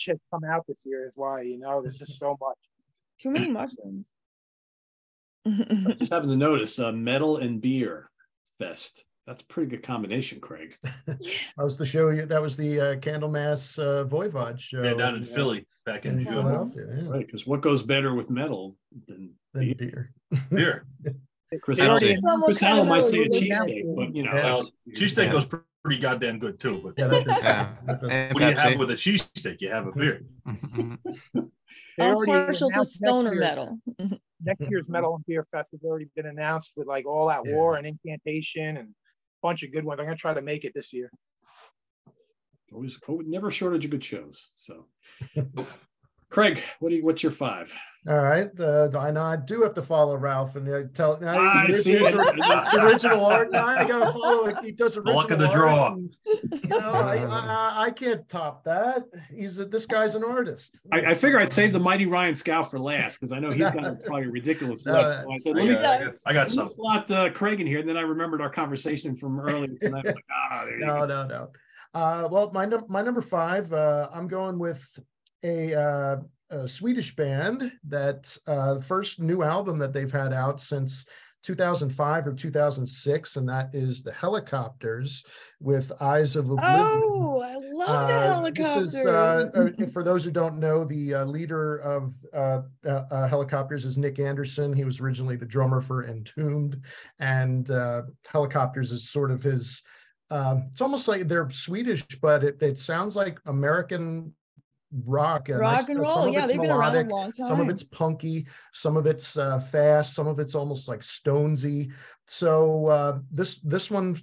[SPEAKER 7] has come out this year is why, you know, there's just so much.
[SPEAKER 4] Too many mushrooms.
[SPEAKER 1] I just happened to notice Metal and Beer Fest. That's a pretty good combination, Craig.
[SPEAKER 8] That was the show. That was the Candlemass Voivod show.
[SPEAKER 3] Yeah, down in Philly back in June.
[SPEAKER 8] Philadelphia. Yeah.
[SPEAKER 1] Right, because what goes better with metal than
[SPEAKER 8] Then beer.
[SPEAKER 3] Beer.
[SPEAKER 1] Chris
[SPEAKER 7] They already
[SPEAKER 1] Allen? Chris Allen might say a cheesesteak, but you know,
[SPEAKER 8] Yeah.
[SPEAKER 3] Well, cheesesteak goes pretty goddamn good too. But
[SPEAKER 8] Yeah, that does-
[SPEAKER 6] Yeah.
[SPEAKER 8] that does-
[SPEAKER 6] And
[SPEAKER 3] what do you have
[SPEAKER 6] Pepsi.
[SPEAKER 3] with a cheesesteak? You have a beer.
[SPEAKER 6] Mhm.
[SPEAKER 7] They
[SPEAKER 4] I'm
[SPEAKER 7] already
[SPEAKER 4] partial to
[SPEAKER 7] announced next
[SPEAKER 4] stoner
[SPEAKER 7] year-
[SPEAKER 4] metal.
[SPEAKER 7] Next year's Metal and Beer Fest has already been announced with like All Out
[SPEAKER 8] Yeah.
[SPEAKER 7] War and Incantation and a bunch of good ones. I'm gonna try to make it this year.
[SPEAKER 1] always never shortage of good shows. So, Craig, what's your five?
[SPEAKER 8] All right. I know I do have to follow Ralph and tell.
[SPEAKER 1] I see it.
[SPEAKER 8] The original art. I gotta follow it. He does original
[SPEAKER 3] Luck of the
[SPEAKER 8] art,
[SPEAKER 3] draw.
[SPEAKER 8] and, you know, I can't top that. This guy's an artist.
[SPEAKER 1] I figure I'd save the mighty Ryan Scout for last because I know he's got probably a ridiculous list. So I said, let me
[SPEAKER 3] I got some.
[SPEAKER 1] slot Craig in here, and then I remembered our conversation from earlier tonight. I'm like, there you go.
[SPEAKER 8] No. Well, my number five. I'm going with a Swedish band that the first new album that they've had out since 2005 or 2006, and that is the Helicopters with Eyes of Oblivion.
[SPEAKER 4] Oh, I love the Helicopters.
[SPEAKER 8] This is, for those who don't know, the leader of Helicopters is Nick Anderson. He was originally the drummer for Entombed, and Helicopters is sort of his, it's almost like they're Swedish, but it sounds like American rock. And
[SPEAKER 4] rock and roll. Yeah, they've been around a long time.
[SPEAKER 8] Some of it's punky, some of it's fast, some of it's almost like Stonesy. So this one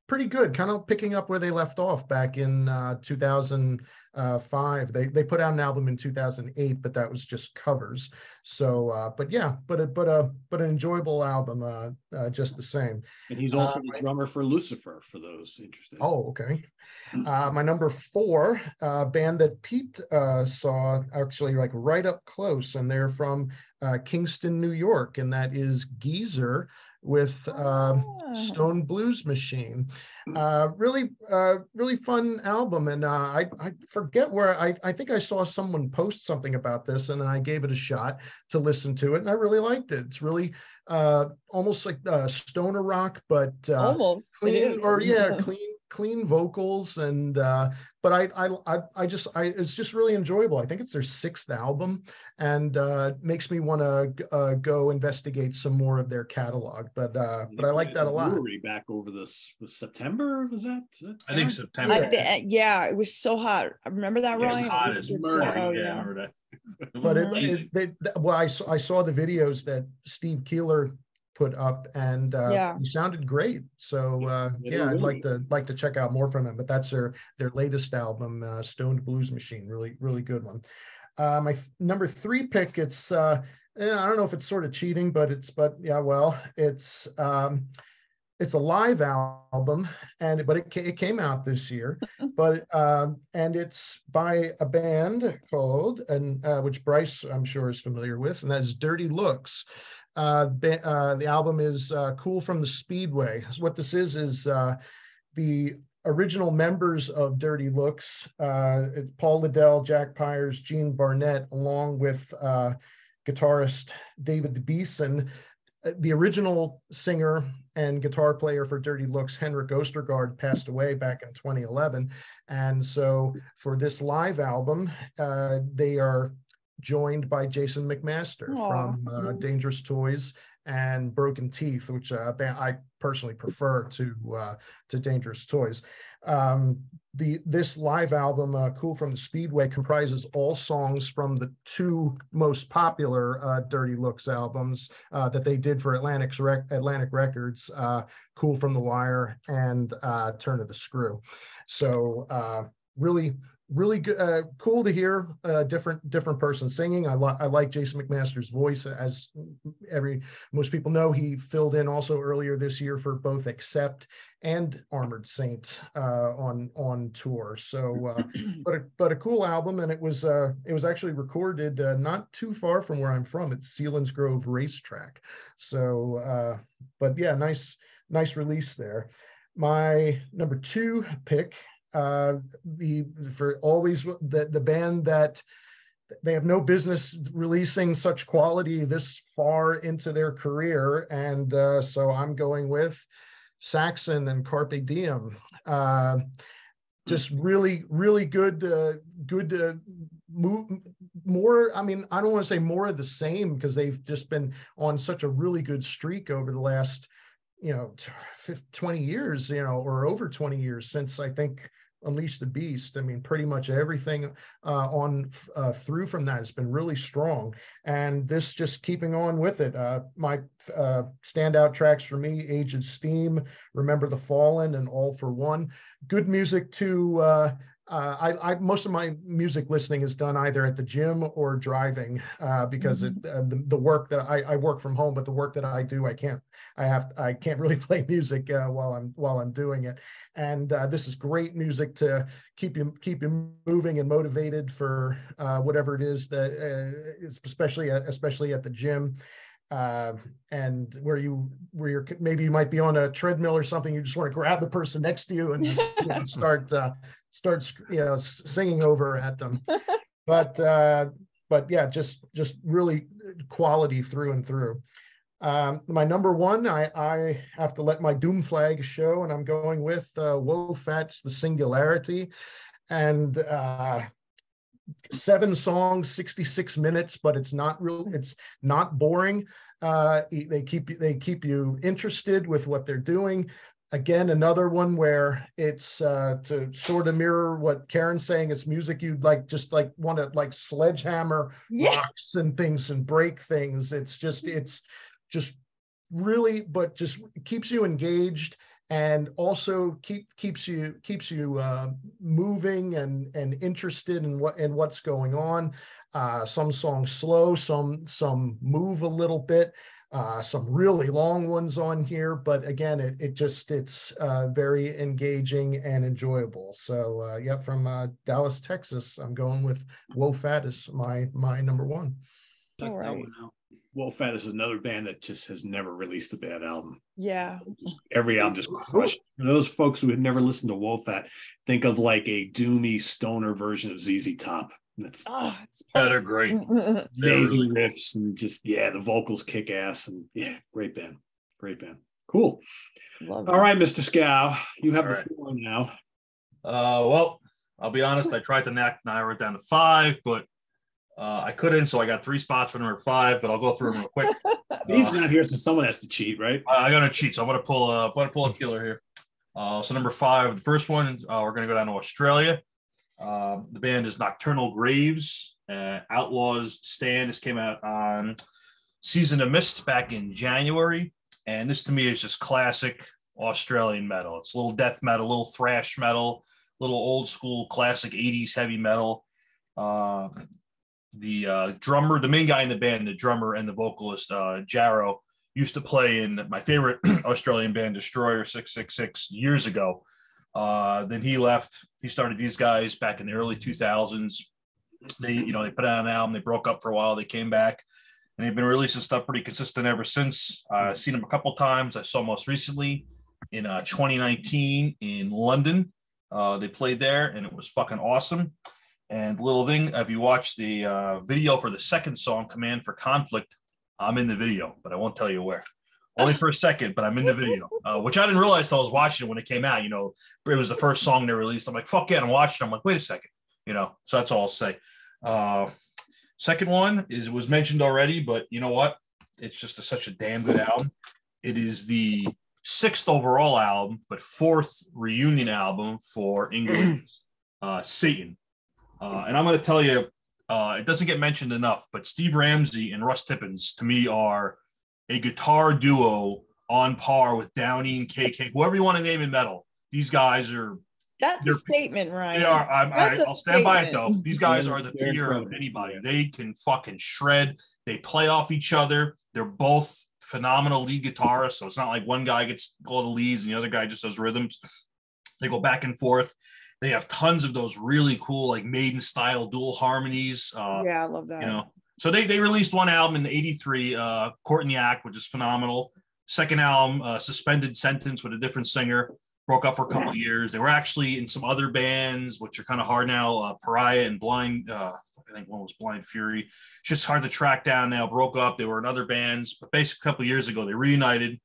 [SPEAKER 8] pretty good, kind of picking up where they left off back in 2005. They put out an album in 2008, but that was just covers. So but yeah, but an enjoyable album just the same.
[SPEAKER 1] And he's also the drummer for Lucifer, for those interested.
[SPEAKER 8] Oh, okay. My number 4 band that Pete saw actually like right up close, and they're from Kingston, New York, and that is Geezer with Stone Blues Machine. Really fun album, and I forget where I think I saw someone post something about this, and I gave it a shot to listen to it, and I really liked it. It's really almost like stoner rock, but
[SPEAKER 4] almost
[SPEAKER 8] clean, or yeah, clean vocals, and but it's just really enjoyable. I think it's their 6th album, and makes me want to go investigate some more of their catalog. But I like that a lot.
[SPEAKER 1] Back over this was September, was that?
[SPEAKER 3] I think September.
[SPEAKER 4] Yeah, it was so hot. I remember that, Ryan.
[SPEAKER 3] Hot as murder.
[SPEAKER 4] Oh,
[SPEAKER 3] yeah, I remember that.
[SPEAKER 8] But I saw the videos that Steve Keeler put up, and he sounded great. So I'd like to check out more from them. But that's their latest album, Stoned Blues Machine. Really good one. My number 3 pick, it's I don't know if it's sort of cheating, but it's a live album, but it came out this year, but and it's by a band called, and which Bryce I'm sure is familiar with, and that is Dirty Looks. The album is Cool from the Speedway. What this is the original members of Dirty Looks, Paul Liddell, Jack Pyers, Gene Barnett, along with guitarist David Beeson. The original singer and guitar player for Dirty Looks, Henrik Ostergaard, passed away back in 2011. And so for this live album, they are joined by Jason McMaster from Dangerous Toys and Broken Teeth, which I personally prefer to Dangerous Toys. This live album, Cool from the Speedway, comprises all songs from the 2 most popular Dirty Looks albums that they did for Atlantic Records, Cool from the Wire and Turn of the Screw. So really good, cool to hear a different person singing. I like Jason McMaster's voice. As most people know, he filled in also earlier this year for both Accept and Armored Saint on tour. So but a cool album, and it was actually recorded not too far from where I'm from at Sealands Grove Racetrack. So but yeah, nice release there. My number 2 pick, the band that they have no business releasing such quality this far into their career, and so I'm going with Saxon and Carpe Diem. Just really good more. I mean, I don't want to say more of the same, because they've just been on such a really good streak over the last 20 years, or over 20 years, since I think Unleash the Beast. I mean, pretty much everything through from that has been really strong, and this just keeping on with it. My standout tracks for me: Aged Steam, Remember the Fallen, and All for One. Good music to most of my music listening is done either at the gym or driving, because the work that I work from home, but the work that I do, I can't really play music while I'm doing it. And this is great music to keep you moving and motivated for whatever it is that especially at the gym. And where you're maybe you might be on a treadmill or something, you just want to grab the person next to you and just start singing over at them. But yeah, just really quality through and through. My number 1, I have to let my doom flag show, and I'm going with Woe Fat's The Singularity, and 7 songs, 66 minutes, but it's not boring. They keep you interested with what they're doing. again, another one where it's to sort of mirror what Karen's saying. It's music you'd like, just like want to like sledgehammer rocks and things and break things. It's just really, but just keeps you engaged and also keeps you moving and interested in what's going on. Some songs slow, some move a little bit. Some really long ones on here, but again, it's very engaging and enjoyable. So yeah, from Dallas, Texas, I'm going with Whoa Fat as my number one.
[SPEAKER 1] Check that one out. Whoa Fat is another band that just has never released a bad album.
[SPEAKER 4] Yeah.
[SPEAKER 1] Every album just crushed. Those folks who have never listened to Whoa Fat think of like a doomy stoner version of ZZ Top.
[SPEAKER 3] They're great.
[SPEAKER 1] Amazing riffs and just the vocals kick ass and great band. Cool. All right, Mr. Scow, you have the floor now.
[SPEAKER 3] Well, I'll be honest, I tried to narrow it down to 5, but I couldn't, so I got 3 spots for number 5, but I'll go through them real quick.
[SPEAKER 1] Steve's not here, so someone has to cheat, right?
[SPEAKER 3] I gotta cheat, so I'm gonna pull a killer here. So number 5, the first one, we're gonna go down to Australia. The band is Nocturnal Graves. Outlaws Stand. This came out on Season of Mist back in January, and this to me is just classic Australian metal. It's a little death metal, a little thrash metal, a little old school classic 80s heavy metal. The drummer, the main guy in the band, the drummer and the vocalist, Jarrow, used to play in my favorite Australian band, Destroyer 666, years ago. Then he left. He started these guys back in the early 2000s. They put out an album. They broke up for a while. They came back, and they've been releasing stuff pretty consistent ever since. I've seen them a couple times. I saw most recently in 2019 in London. They played there, and it was fucking awesome. And little thing, if you watch the video for the second song, Command for Conflict, I'm in the video, but I won't tell you where. Only for a second, but I'm in the video, which I didn't realize till I was watching it when it came out. It was the first song they released. I'm like, fuck yeah, and I'm watching it. I'm like, wait a second, so that's all I'll say. Second one was mentioned already, but you know what? It's just such a damn good album. It is the 6th overall album, but 4th reunion album for England, Satan. And I'm going to tell you, it doesn't get mentioned enough, but Steve Ramsey and Russ Tippins, to me, are a guitar duo on par with Downey and KK, whoever you want to name in metal. These guys are.
[SPEAKER 4] That's a statement, Ryan.
[SPEAKER 3] They are. I'll stand by it, though. These guys are the peer of anybody. They can fucking shred. They play off each other. They're both phenomenal lead guitarists, so it's not like one guy gets all the leads and the other guy just does rhythms. They go back and forth. They have tons of those really cool, like Maiden style dual harmonies.
[SPEAKER 4] I love that.
[SPEAKER 3] So they released one album in '83, Court in the Act, which is phenomenal. Second album, Suspended Sentence, with a different singer. Broke up for a couple of years. They were actually in some other bands, which are kind of hard now. Pariah and Blind, I think one was Blind Fury. It's just hard to track down now. Broke up. They were in other bands, but basically a couple of years ago they reunited.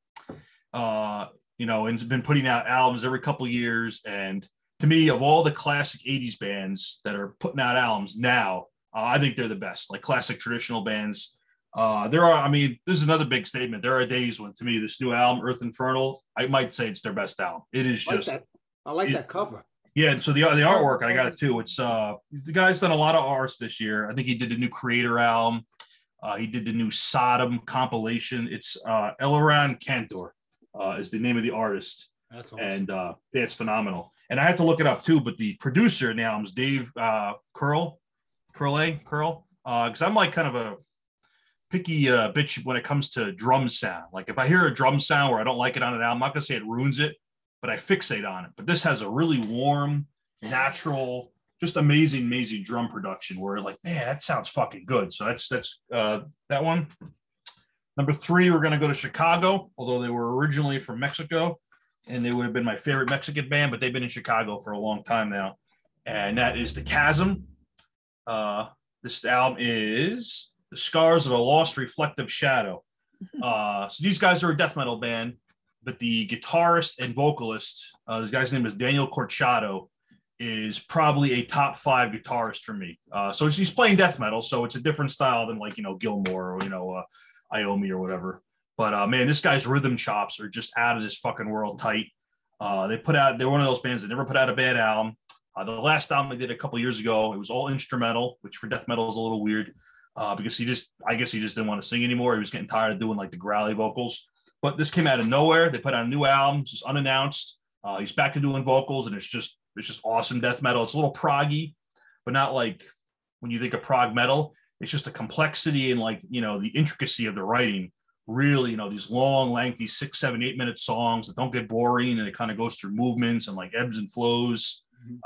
[SPEAKER 3] And been putting out albums every couple of years. And to me, of all the classic 80s bands that are putting out albums now, I think they're the best, like classic traditional bands. This is another big statement. There are days when, to me, this new album, Earth Infernal, I might say it's their best album. It is just.
[SPEAKER 5] I like that cover.
[SPEAKER 3] Yeah, and so the artwork, I got it too. It's the guy's done a lot of arts this year. I think he did the new Creator album. He did the new Sodom compilation. It's Eliran Kantor is the name of the artist.
[SPEAKER 5] That's awesome.
[SPEAKER 3] And it's phenomenal. And I had to look it up too, but the producer in the album is Dave Curl, because I'm like kind of a picky bitch when it comes to drum sound. Like if I hear a drum sound where I don't like it on an album, I'm not gonna say it ruins it, but I fixate on it. But this has a really warm, natural, just amazing drum production where like, man, that sounds fucking good. So that's that one. Number 3, we're gonna go to Chicago, although they were originally from Mexico, and they would have been my favorite Mexican band, but they've been in Chicago for a long time now. And that is The Chasm. This album is The Scars of a Lost Reflective Shadow. So these guys are a death metal band, but the guitarist and vocalist, this guy's name is Daniel Corchado, is probably a top 5 guitarist for me. So he's playing death metal, so it's a different style than like, Gilmore or, Iommi or whatever. But man, this guy's rhythm chops are just out of this fucking world tight. They're one of those bands that never put out a bad album. The last album they did a couple years ago, it was all instrumental, which for death metal is a little weird because I guess he just didn't want to sing anymore. He was getting tired of doing like the growly vocals. But this came out of nowhere. They put out a new album, just unannounced. He's back to doing vocals, and it's just awesome death metal. It's a little proggy, but not like when you think of prog metal. It's just the complexity and like, you know, the intricacy of the writing. Really, you know, these long, lengthy 6, 7, 8 minute songs that don't get boring, and it kind of goes through movements and like ebbs and flows.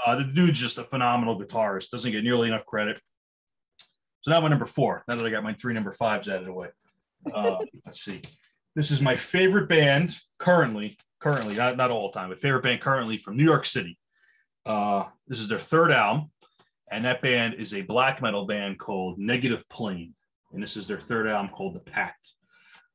[SPEAKER 3] The dude's just a phenomenal guitarist. Doesn't get nearly enough credit. So now my number 4. Now that I got my 3 number 5s out of the way. Let's see. This is my favorite band currently, not all the time, but favorite band currently from New York City. This is their 3rd album, and that band is a black metal band called Negative Plane, and this is their 3rd album called The Pact.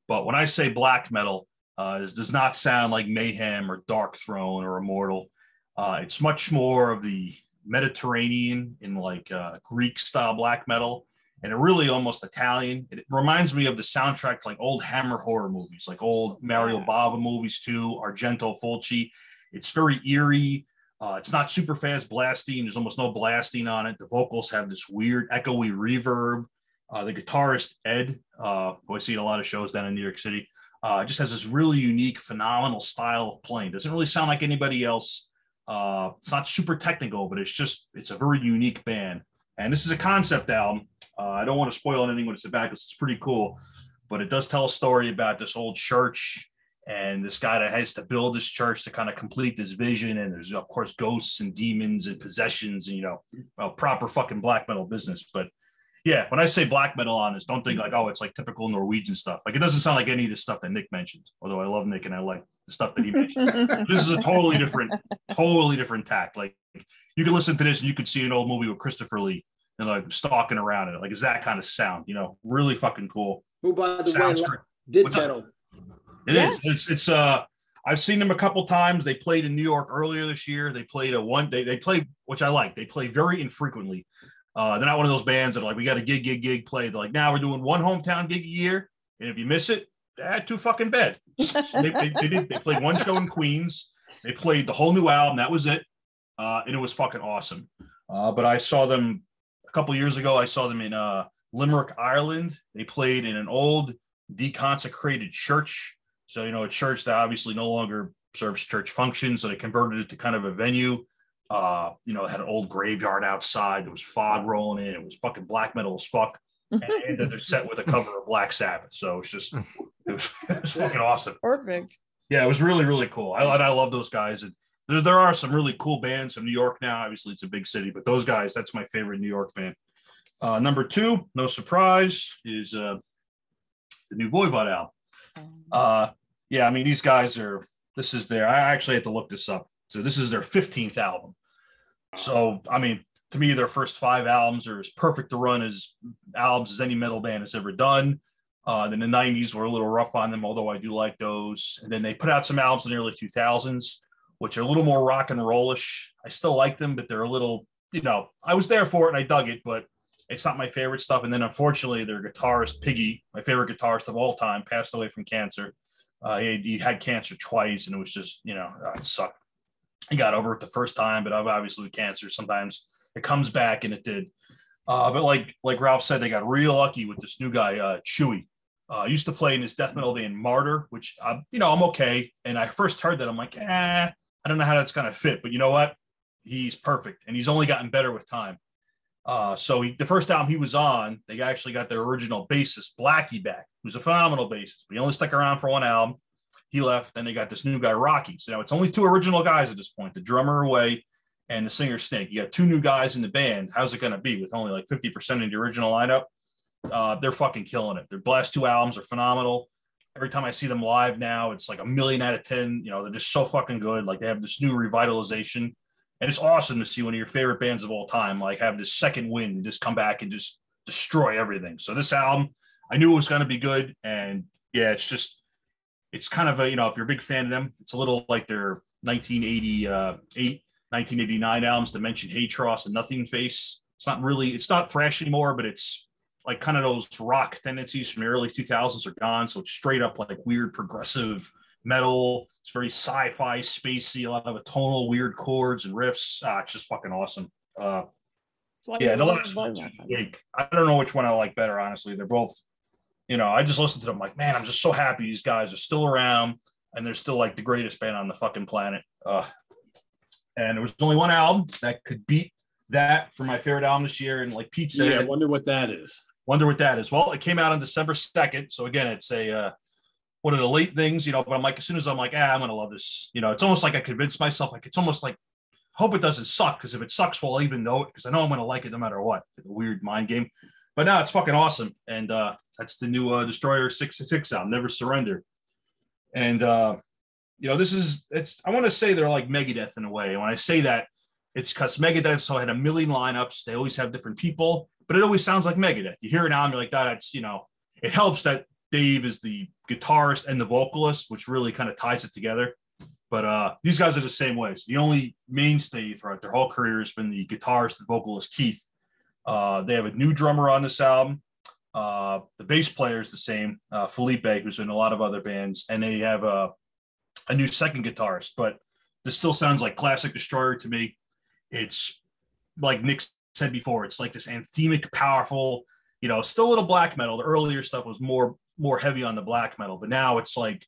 [SPEAKER 3] But when I say black metal, it does not sound like Mayhem or Dark Throne or Immortal. It's much more of the Mediterranean in like Greek style black metal, and it really almost Italian. It reminds me of the soundtrack to like old Hammer horror movies, like old Mario Bava movies too, Argento, Fulci. It's very eerie. It's not super fast blasting. There's almost no blasting on it. The vocals have this weird echoey reverb. The guitarist, Ed, who I see in a lot of shows down in New York City, just has this really unique, phenomenal style of playing. Doesn't really sound like anybody else. It's not super technical, but it's a very unique band. And this is a concept album. I don't want to spoil anything when it's about because it's pretty cool, but it does tell a story about this old church and this guy that has to build this church to kind of complete this vision. And there's, of course, ghosts and demons and possessions and, you know, proper fucking black metal business. But yeah, when I say black metal on this, don't think like, oh, it's like typical Norwegian stuff. Like, it doesn't sound like any of the stuff that Nick mentioned, although I love Nick and I like the stuff that he mentioned. This is a totally different tack. Like, you can listen to this and you could see an old movie with Christopher Lee and like stalking around it. Like, it's that kind of sound, you know, really fucking cool.
[SPEAKER 5] Who, by the way, did metal.
[SPEAKER 3] It is. It's I've seen them a couple times. They played in New York earlier this year. They played they played, which I like. They play very infrequently. They're not one of those bands that are like, we got a gig play. They're like, now we're doing one hometown gig a year. And if you miss it, too fucking bad. So they played one show in Queens. They played the whole new album. That was it. And it was fucking awesome. But I saw them a couple years ago. I saw them in Limerick, Ireland. They played in an old deconsecrated church. So, you know, a church that obviously no longer serves church functions. So they converted it to kind of a venue. You know, it had an old graveyard outside. There was fog rolling in. It was fucking black metal as fuck. And then they're set with a cover of Black Sabbath. So it was fucking awesome.
[SPEAKER 4] Perfect.
[SPEAKER 3] Yeah, it was really, really cool. I love those guys. And there are some really cool bands from New York now. Obviously, it's a big city, but those guys, that's my favorite New York band. Number 2, no surprise, is the new Voivod album. Yeah, I mean, these guys I actually had to look this up. So this is their 15th album. So, I mean, to me, their first 5 albums are as perfect to run as albums as any metal band has ever done. Then the 90s were a little rough on them, although I do like those. And then they put out some albums in the early 2000s, which are a little more rock and rollish. I still like them, but they're a little, you know, I was there for it and I dug it, but it's not my favorite stuff. And then unfortunately, their guitarist, Piggy, my favorite guitarist of all time, passed away from cancer. He had cancer twice, and it was just, you know, it sucked. He got over it the first time, but obviously with cancer, sometimes it comes back, and it did. But like Ralph said, they got real lucky with this new guy, Chewy. Used to play in his death metal band Martyr, which, you know, I'm okay. And I first heard that, I'm like, I don't know how that's going to fit. But you know what? He's perfect, and he's only gotten better with time. So the first album he was on, they actually got their original bassist, Blackie, back, who's a phenomenal bassist. But he only stuck around for one album. He left. Then they got this new guy, Rocky. So now it's only 2 original guys at this point, the drummer away and the singer Snake. You got 2 new guys in the band. How's it going to be with only like 50% of the original lineup? They're fucking killing it. Their last 2 albums are phenomenal. Every time I see them live now, it's like 1,000,000 out of 10. You know, they're just so fucking good. Like, they have this new revitalization. And it's awesome to see one of your favorite bands of all time, like, have this second wind and just come back and just destroy everything. So this album, I knew it was going to be good. And yeah, it's kind of a, you know, if you're a big fan of them, it's a little like their 1988, 1989 albums, Dimension Hatros and Nothing Face. It's not thrash anymore, but it's like kind of those rock tendencies from the early 2000s are gone. So it's straight up like weird progressive metal. It's very sci-fi, spacey, a lot of tonal, weird chords and riffs. It's just fucking awesome.
[SPEAKER 4] That's why
[SPEAKER 3] Yeah,
[SPEAKER 4] you
[SPEAKER 3] the
[SPEAKER 4] love
[SPEAKER 3] last
[SPEAKER 4] Blood
[SPEAKER 3] one,
[SPEAKER 4] Rock.
[SPEAKER 3] like, I don't know which one I like better, honestly. They're both, I just listen to them like, man, I'm just so happy these guys are still around and they're still like the greatest band on the fucking planet. And there was only one album that could beat that for my favorite album this year. And like Pete said,
[SPEAKER 1] Yeah, I wonder what that is.
[SPEAKER 3] Well, it came out on December 2nd. So again, it's one of the late things, but I'm like, as soon as I'm like, I'm going to love this, it's almost like I convinced myself, like, it's almost like, hope it doesn't suck. Cause if it sucks, well, I'll even know it. Cause I know I'm going to like it no matter what. It's a weird mind game, but now it's fucking awesome. And that's the new Destroyer 666 album, Never Surrender. And, I want to say they're like Megadeth in a way. And when I say that, it's because Megadeth had a million lineups. They always have different people, but it always sounds like Megadeth. You hear it now and you're like, that's, it helps that Dave is the guitarist and the vocalist, which really kind of ties it together. But these guys are the same ways. The only mainstay throughout their whole career has been the guitarist and vocalist Keith. They have a new drummer on this album. The bass player is the same, Felipe, who's in a lot of other bands, and they have a new second guitarist. But this still sounds like classic Destroyer to me. It's like Nick said before, it's like this anthemic, powerful, still a little black metal. The earlier stuff was more heavy on the black metal, but now it's like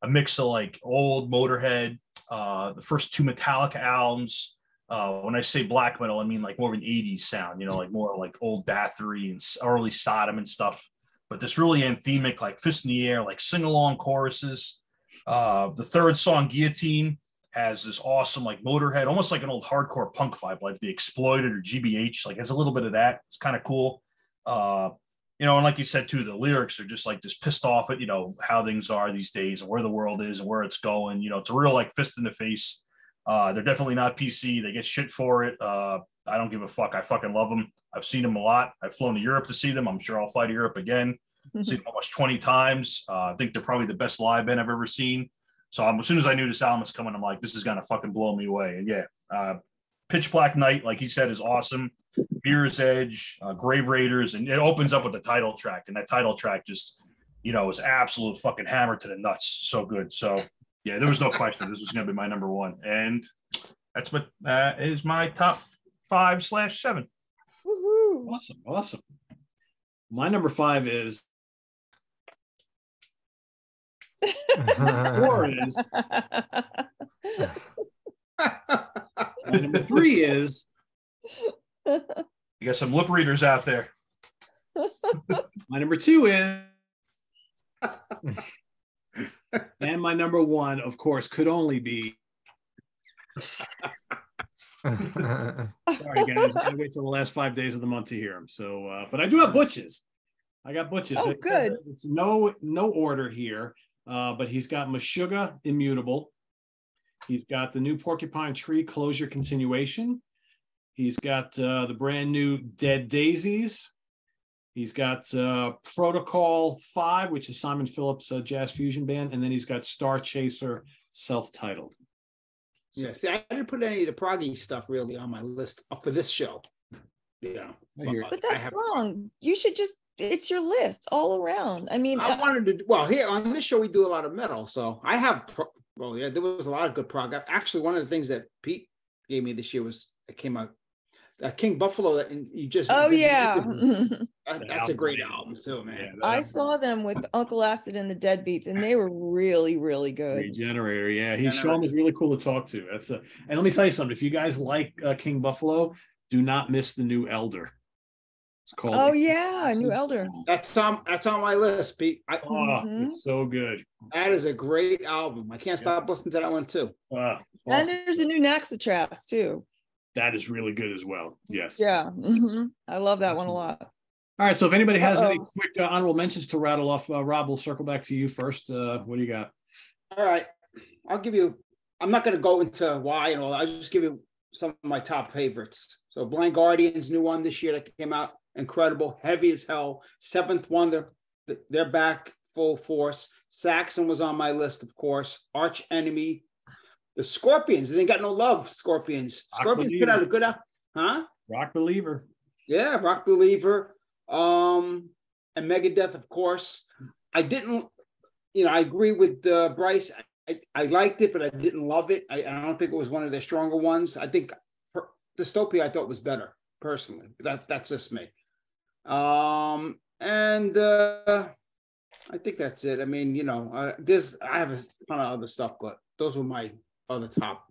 [SPEAKER 3] a mix of like old Motorhead, the first two Metallica albums. When I say black metal, I mean like more of an 80s sound, like more like old Bathory and early Sodom and stuff. But this really anthemic, like Fist in the Air, like sing-along choruses. The third song, Guillotine, has this awesome like Motorhead, almost like an old hardcore punk vibe, like the Exploited or GBH, like has a little bit of that. It's kind of cool. And like you said too, the lyrics are just like just pissed off at, how things are these days and where the world is and where it's going. It's a real like fist in the face. They're definitely not PC. They get shit for it. I don't give a fuck. I fucking love them. I've seen them a lot. I've flown to Europe to see them. I'm sure I'll fly to Europe again. Seen them almost 20 times. I think they're probably the best live band I've ever seen. So as soon as I knew this album was coming, I'm like, this is going to fucking blow me away. And yeah, Pitch Black Night, like he said, is awesome. Mirror's Edge, Grave Raiders, and it opens up with the title track. And that title track just, is absolute fucking hammer to the nuts. So good. So yeah, there was no question. This was going to be my number one. And that's what is my top 5/7.
[SPEAKER 4] Woohoo.
[SPEAKER 1] Awesome. My number 5 is or is my number 3 is
[SPEAKER 3] you got some lip readers out there.
[SPEAKER 1] My number 2 is and my number 1, of course, could only be sorry guys, I gotta wait till the last 5 days of the month to hear them. So but I do have Butches. I got Butches.
[SPEAKER 4] Oh, good.
[SPEAKER 1] It's no order here. But he's got Meshuggah Immutable. He's got the new Porcupine Tree Closure Continuation. He's got the brand new Dead Daisies. He's got Protocol 5, which is Simon Phillips' jazz fusion band. And then he's got Star Chaser, self-titled.
[SPEAKER 5] Yeah, see, I didn't put any of the proggy stuff really on my list for this show. Yeah.
[SPEAKER 4] But that's wrong. You should just, it's your list all around. I mean,
[SPEAKER 5] I wanted to, well, here on this show, we do a lot of metal. So I have, there was a lot of good prog. Actually, one of the things that Pete gave me this year it came out, King Buffalo, and you just, that's a great album too, man.
[SPEAKER 4] I saw them with Uncle Acid and the Deadbeats, and they were really, really good.
[SPEAKER 1] Regenerator, yeah. Sean was really cool to talk to. And let me tell you something. If you guys like King Buffalo, do not miss the new Elder. It's called.
[SPEAKER 4] Oh yeah, New Elder.
[SPEAKER 5] That's on my list, Pete.
[SPEAKER 1] It's so good.
[SPEAKER 5] That is a great album. I can't stop listening to that one too.
[SPEAKER 4] And there's a new Naxatras too.
[SPEAKER 1] That is really good as well. Yes.
[SPEAKER 4] Yeah. I love that one a lot.
[SPEAKER 1] All right. So if anybody has any quick honorable mentions to rattle off, Rob, we'll circle back to you first. What do you got?
[SPEAKER 5] All right. I'll give you, I'm not going to go into why and all that. I'll just give you some of my top favorites. So Blind Guardian's new one this year that came out. Incredible. Heavy as hell. Seventh Wonder. They're back full force. Saxon was on my list, of course. Arch Enemy. The Scorpions, they ain't got no love, Scorpions. Scorpions put out a good, huh?
[SPEAKER 1] Rock Believer.
[SPEAKER 5] Yeah, Rock Believer. And Megadeth, of course. I didn't, I agree with Bryce. I liked it, but I didn't love it. I don't think it was one of their stronger ones. I think Dystopia I thought was better personally. That's just me. And I think that's it. I mean, you know, I have a ton of other stuff, but those were my other top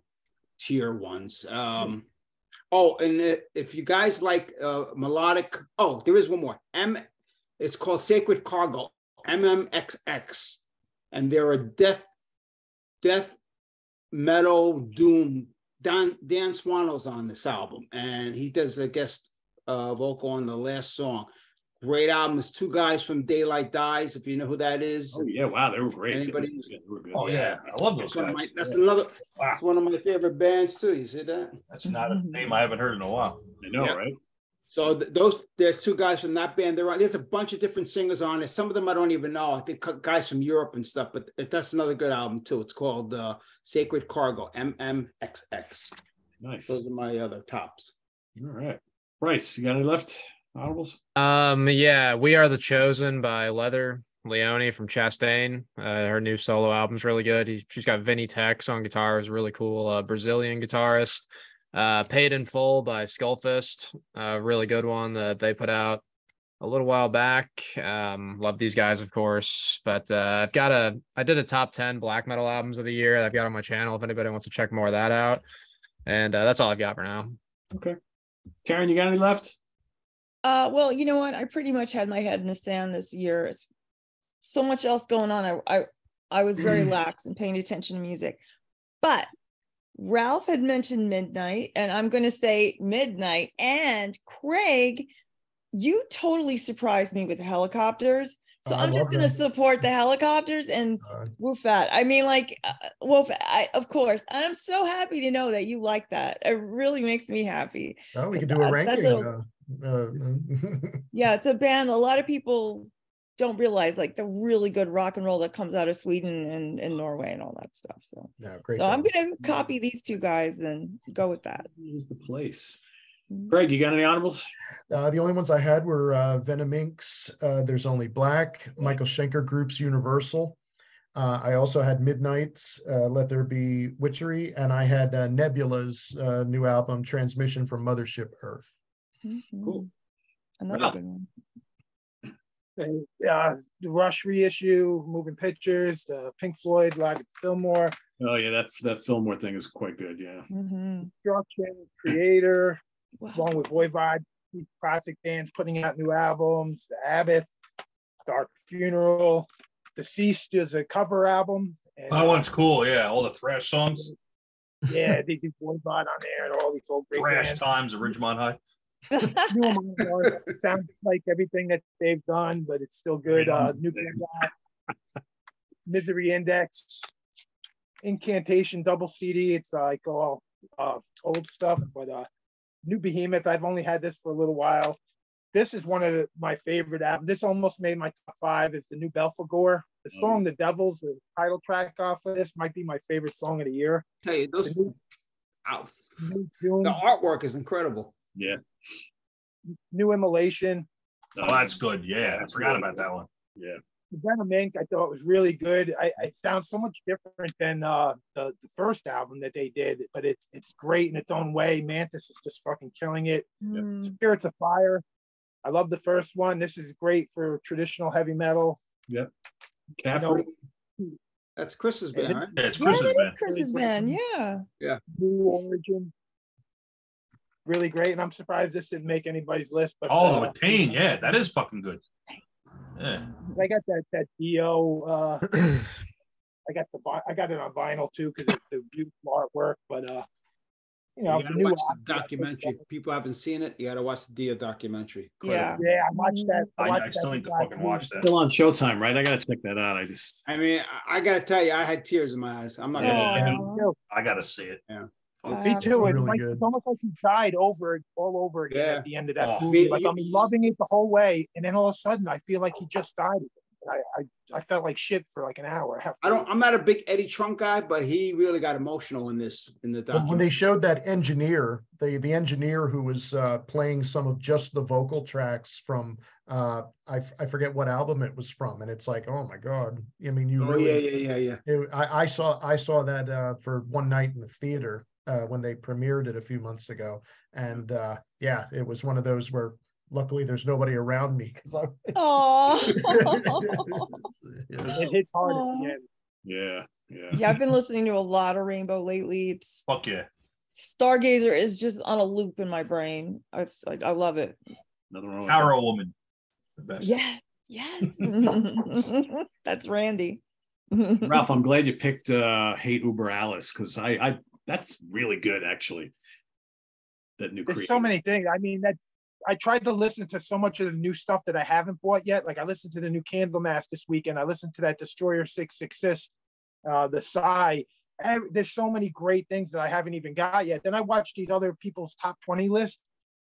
[SPEAKER 5] tier ones. Oh, and if you guys like melodic, oh, there is one more. It's called Sacred Cargo, MMXX, and they're a death metal doom. Dan Swano's on this album, and he does a guest vocal on the last song. Great album. It's two guys from Daylight Dies, if you know who that is.
[SPEAKER 1] Oh yeah, wow, they were great.
[SPEAKER 5] Anybody?
[SPEAKER 1] They were good.
[SPEAKER 3] Oh yeah, I love those guys.
[SPEAKER 5] That's another. That's one of my favorite bands too. You see that?
[SPEAKER 3] That's not a name I haven't heard in a while.
[SPEAKER 1] I know,
[SPEAKER 5] Yeah.
[SPEAKER 1] right?
[SPEAKER 5] So there's two guys from that band. There's a bunch of different singers on it. Some of them I don't even know. I think guys from Europe and stuff. But that's another good album too. It's called Sacred Cargo, MMXX.
[SPEAKER 1] Nice.
[SPEAKER 5] Those are my other tops.
[SPEAKER 1] All right, Bryce, you got any left audibles?
[SPEAKER 6] Yeah, We Are the Chosen by Leather Leone from Chastain. Her new solo album's really good. She's got Vinny Tex on guitar, is really cool. Brazilian guitarist. Paid in Full by Skullfist, really good one that they put out a little while back. Love these guys, of course, but I did a top 10 black metal albums of the year that I've got on my channel if anybody wants to check more of that out. And that's all I've got for now.
[SPEAKER 1] Okay, Karen, you got any left?
[SPEAKER 4] Well, you know what? I pretty much had my head in the sand this year. So much else going on. I was very lax in paying attention to music, but Ralph had mentioned Midnight, and I'm going to say Midnight. And Craig, you totally surprised me with the Helicopters. So I'm just going to support the Helicopters and Woofat. I mean, like, Woofat, of course. I'm so happy to know that you like that. It really makes me happy.
[SPEAKER 8] Oh, we could do a ranking.
[SPEAKER 4] Yeah, it's a band a lot of people don't realize, like the really good rock and roll that comes out of Sweden and Norway and all that stuff. So,
[SPEAKER 8] yeah, great.
[SPEAKER 4] So I'm going to copy these two guys and go with that.
[SPEAKER 1] Is the place. Greg, you got any honorables?
[SPEAKER 8] The only ones I had were Venom Inc.'s There's Only Black, Michael Schenker Group's Universal. I also had Midnight's Let There Be Witchery, and I had Nebula's new album, Transmission from Mothership Earth.
[SPEAKER 1] Cool.
[SPEAKER 4] Another good one.
[SPEAKER 7] The Rush reissue, Moving Pictures, the Pink Floyd Live at Fillmore.
[SPEAKER 1] Oh yeah, that Fillmore thing is quite good. Yeah.
[SPEAKER 7] Destruction, Creator, along with Voivod, classic bands putting out new albums. The Abbott, Dark Funeral, Deceased is a cover album. And,
[SPEAKER 3] that one's cool. Yeah, all the thrash songs.
[SPEAKER 7] Yeah, they do Voivod on there and all these old great
[SPEAKER 3] Thrash
[SPEAKER 7] bands.
[SPEAKER 3] Times of Ridgemont High.
[SPEAKER 7] It sounds like everything that they've done, but it's still good. Nuclear Misery Index, Incantation double CD. It's like all old stuff, but New Behemoth. I've only had this for a little while. This is one of my favorite albums. This almost made my top 5. Is the new Belphegor. The song "The Devils," the title track off of this, might be my favorite song of the year.
[SPEAKER 5] Tell you, the artwork is incredible.
[SPEAKER 1] Yeah.
[SPEAKER 7] New Immolation.
[SPEAKER 3] Oh, that's good. Yeah, I forgot about that one.
[SPEAKER 1] Yeah.
[SPEAKER 7] Venom Inc. I thought was really good. I sound so much different than the first album that they did, but it's great in its own way. Mantis is just fucking killing it. Spirits of Fire. I love the first one. This is great for traditional heavy metal.
[SPEAKER 1] Yep. Caffrey.
[SPEAKER 5] That's Chris's band, right?
[SPEAKER 3] Yeah, it's Chris's band.
[SPEAKER 4] Chris's band, yeah.
[SPEAKER 5] Yeah.
[SPEAKER 7] New Origin. Really great, and I'm surprised this didn't make anybody's list. But
[SPEAKER 3] Oh, the Watain, yeah, that is fucking good. Yeah.
[SPEAKER 7] I got that Dio. I got it on vinyl too because it's the beautiful artwork. But you know,
[SPEAKER 5] You gotta watch the documentary. If people haven't seen it, you got to watch the Dio documentary.
[SPEAKER 4] Yeah.
[SPEAKER 7] Yeah, I watched that.
[SPEAKER 3] I still need to fucking watch that.
[SPEAKER 1] Still on Showtime, right? I gotta check that out.
[SPEAKER 5] I mean, I got to tell you, I had tears in my eyes. I'm not
[SPEAKER 1] Yeah.
[SPEAKER 5] gonna.
[SPEAKER 3] I gotta see it.
[SPEAKER 5] Yeah.
[SPEAKER 7] Me too. It's,
[SPEAKER 8] Really
[SPEAKER 7] like,
[SPEAKER 8] good.
[SPEAKER 7] it's almost like he died all over again
[SPEAKER 5] Yeah.
[SPEAKER 7] at the end of that
[SPEAKER 3] Oh.
[SPEAKER 7] movie. Like I'm loving it the whole way, and then all of a sudden I feel like he just died. I felt like shit for like an hour.
[SPEAKER 5] I'm not a big Eddie Trunk guy, but he really got emotional in the
[SPEAKER 8] When
[SPEAKER 5] documentary.
[SPEAKER 8] they showed that engineer, the engineer who was playing some of just the vocal tracks from I forget what album it was from, and it's like, oh my god! I mean, you really,
[SPEAKER 5] yeah.
[SPEAKER 8] I saw that for one night in the theater when they premiered it a few months ago, and yeah, it was one of those where luckily there's nobody around me because I.
[SPEAKER 4] Oh.
[SPEAKER 7] It hits hard at the end.
[SPEAKER 4] Yeah, I've been listening to a lot of Rainbow lately. It's
[SPEAKER 3] Fuck yeah.
[SPEAKER 4] Stargazer is just on a loop in my brain. I love it.
[SPEAKER 1] Nothing wrong with
[SPEAKER 3] Arrow Woman. The best.
[SPEAKER 4] Yes. That's Randy.
[SPEAKER 1] that. Ralph, I'm glad you picked Hate Uber Alice, because I that's really good actually. That new
[SPEAKER 7] There's so many things. I mean, that I tried to listen to so much of the new stuff that I haven't bought yet. Like I listened to the new Candlemass this weekend. I listened to that Destroyer 666, the Psy. There's so many great things that I haven't even got yet. Then I watched these other people's top 20 list,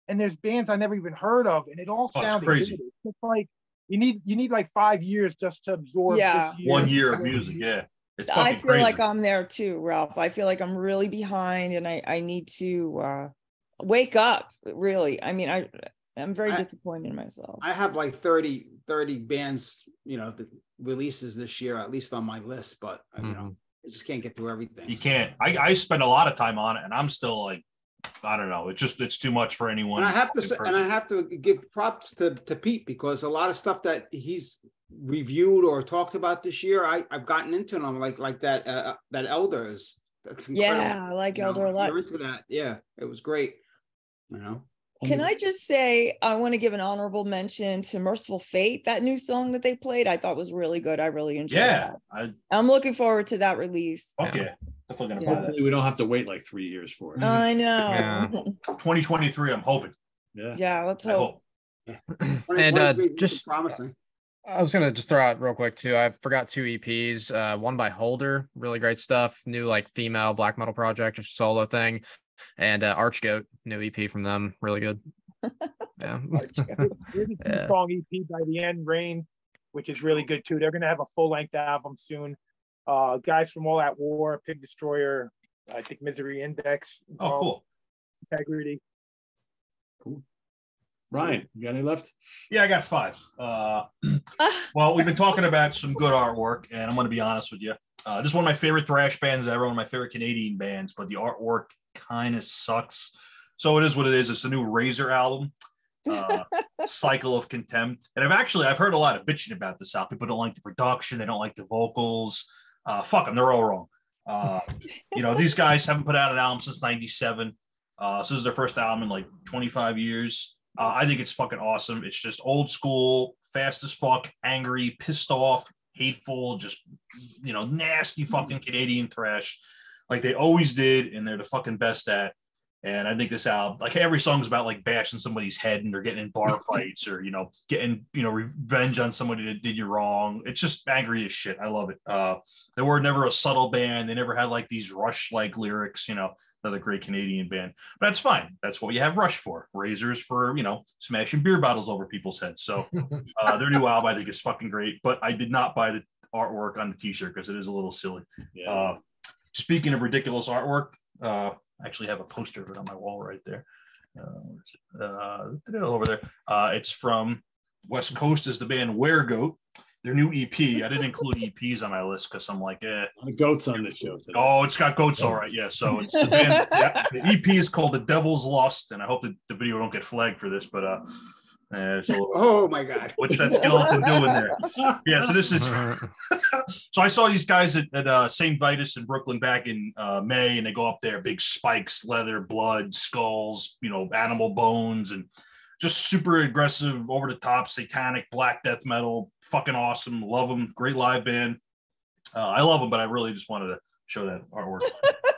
[SPEAKER 7] and there's bands I never even heard of, and it all sounds
[SPEAKER 3] crazy.
[SPEAKER 7] good. It's like you need like 5 years just to absorb.
[SPEAKER 4] Yeah.
[SPEAKER 7] this year.
[SPEAKER 3] 1 year of music. Yeah. It's
[SPEAKER 4] I
[SPEAKER 3] fucking
[SPEAKER 4] feel
[SPEAKER 3] crazy.
[SPEAKER 4] like I'm there too, Ralph. I feel like I'm really behind, and I need to wake up. Really, I mean, I'm very disappointed in myself.
[SPEAKER 5] I have like 30 bands, the releases this year, at least on my list, but I just can't get through everything.
[SPEAKER 3] You can't. I spend a lot of time on it, and I'm still like, I don't know. It's too much for anyone.
[SPEAKER 5] And I have to give props to Pete, because a lot of stuff that he's reviewed or talked about this year, I've gotten into them, like that Elder is. That's incredible.
[SPEAKER 4] Yeah, I like Elder a lot.
[SPEAKER 5] You're into that. Yeah, it was great.
[SPEAKER 4] Can I just say, I want to give an honorable mention to Merciful Fate. That new song that they played, I thought was really good. I really enjoyed that. I'm looking forward to that release.
[SPEAKER 3] Okay. Definitely gonna
[SPEAKER 1] Hopefully we don't have to wait like 3 years for it.
[SPEAKER 4] I know.
[SPEAKER 3] 2023, I'm hoping.
[SPEAKER 4] Yeah, let's hope.
[SPEAKER 6] And just
[SPEAKER 5] promising.
[SPEAKER 6] I was gonna just throw out real quick too. I forgot 2 EPs. One by Holder, really great stuff. New like female black metal project, just a solo thing. And Archgoat, new EP from them, really good. Yeah.
[SPEAKER 7] There's a 2-song EP by The End Rain, which is really good too. They're gonna have a full-length album soon. Guys from All Out War, Pig Destroyer, I think Misery Index.
[SPEAKER 3] Oh, cool.
[SPEAKER 7] Integrity.
[SPEAKER 1] Cool. Ryan, you got any left?
[SPEAKER 3] Yeah, I got 5. Well, we've been talking about some good artwork, and I'm going to be honest with you. This is one of my favorite thrash bands ever, one of my favorite Canadian bands, but the artwork kind of sucks. So it is what it is. It's the new Razor album, Cycle of Contempt. And I've heard a lot of bitching about this album. People don't like the production. They don't like the vocals. Fuck them. They're all wrong. These guys haven't put out an album since 97. So this is their first album in like 25 years. I think it's fucking awesome. It's just old school, fast as fuck, angry, pissed off, hateful, just, nasty fucking Canadian thrash like they always did, and they're the fucking best at. And I think this album, like every song's about like bashing somebody's head and they're getting in bar fights or, getting, revenge on somebody that did you wrong. It's just angry as shit. I love it. They were never a subtle band. They never had like these Rush-like lyrics, another great Canadian band, but that's fine. That's what you have Rush for. Razors for, smashing beer bottles over people's heads. So their new album, I think, is fucking great, but I did not buy the artwork on the t-shirt because it is a little silly. Yeah. Speaking of ridiculous artwork, I actually have a poster of it on my wall right there. Over there. It's from West Coast, is the band Weregoat. Their new EP. I didn't include EPs on my list because I'm like,
[SPEAKER 1] The goats on this show today.
[SPEAKER 3] Oh, it's got goats, all right. Yeah. So it's the band's the EP is called The Devil's Lust, and I hope that the video don't get flagged for this, but
[SPEAKER 5] oh my god,
[SPEAKER 3] what's that skeleton doing there? Yeah, so this is so I saw these guys at St. Vitus in Brooklyn back in May, and they go up there, big spikes, leather, blood, skulls, animal bones, and just super aggressive, over the top, satanic black death metal. Fucking awesome. Love them. Great live band. I love them, but I really just wanted to show that artwork.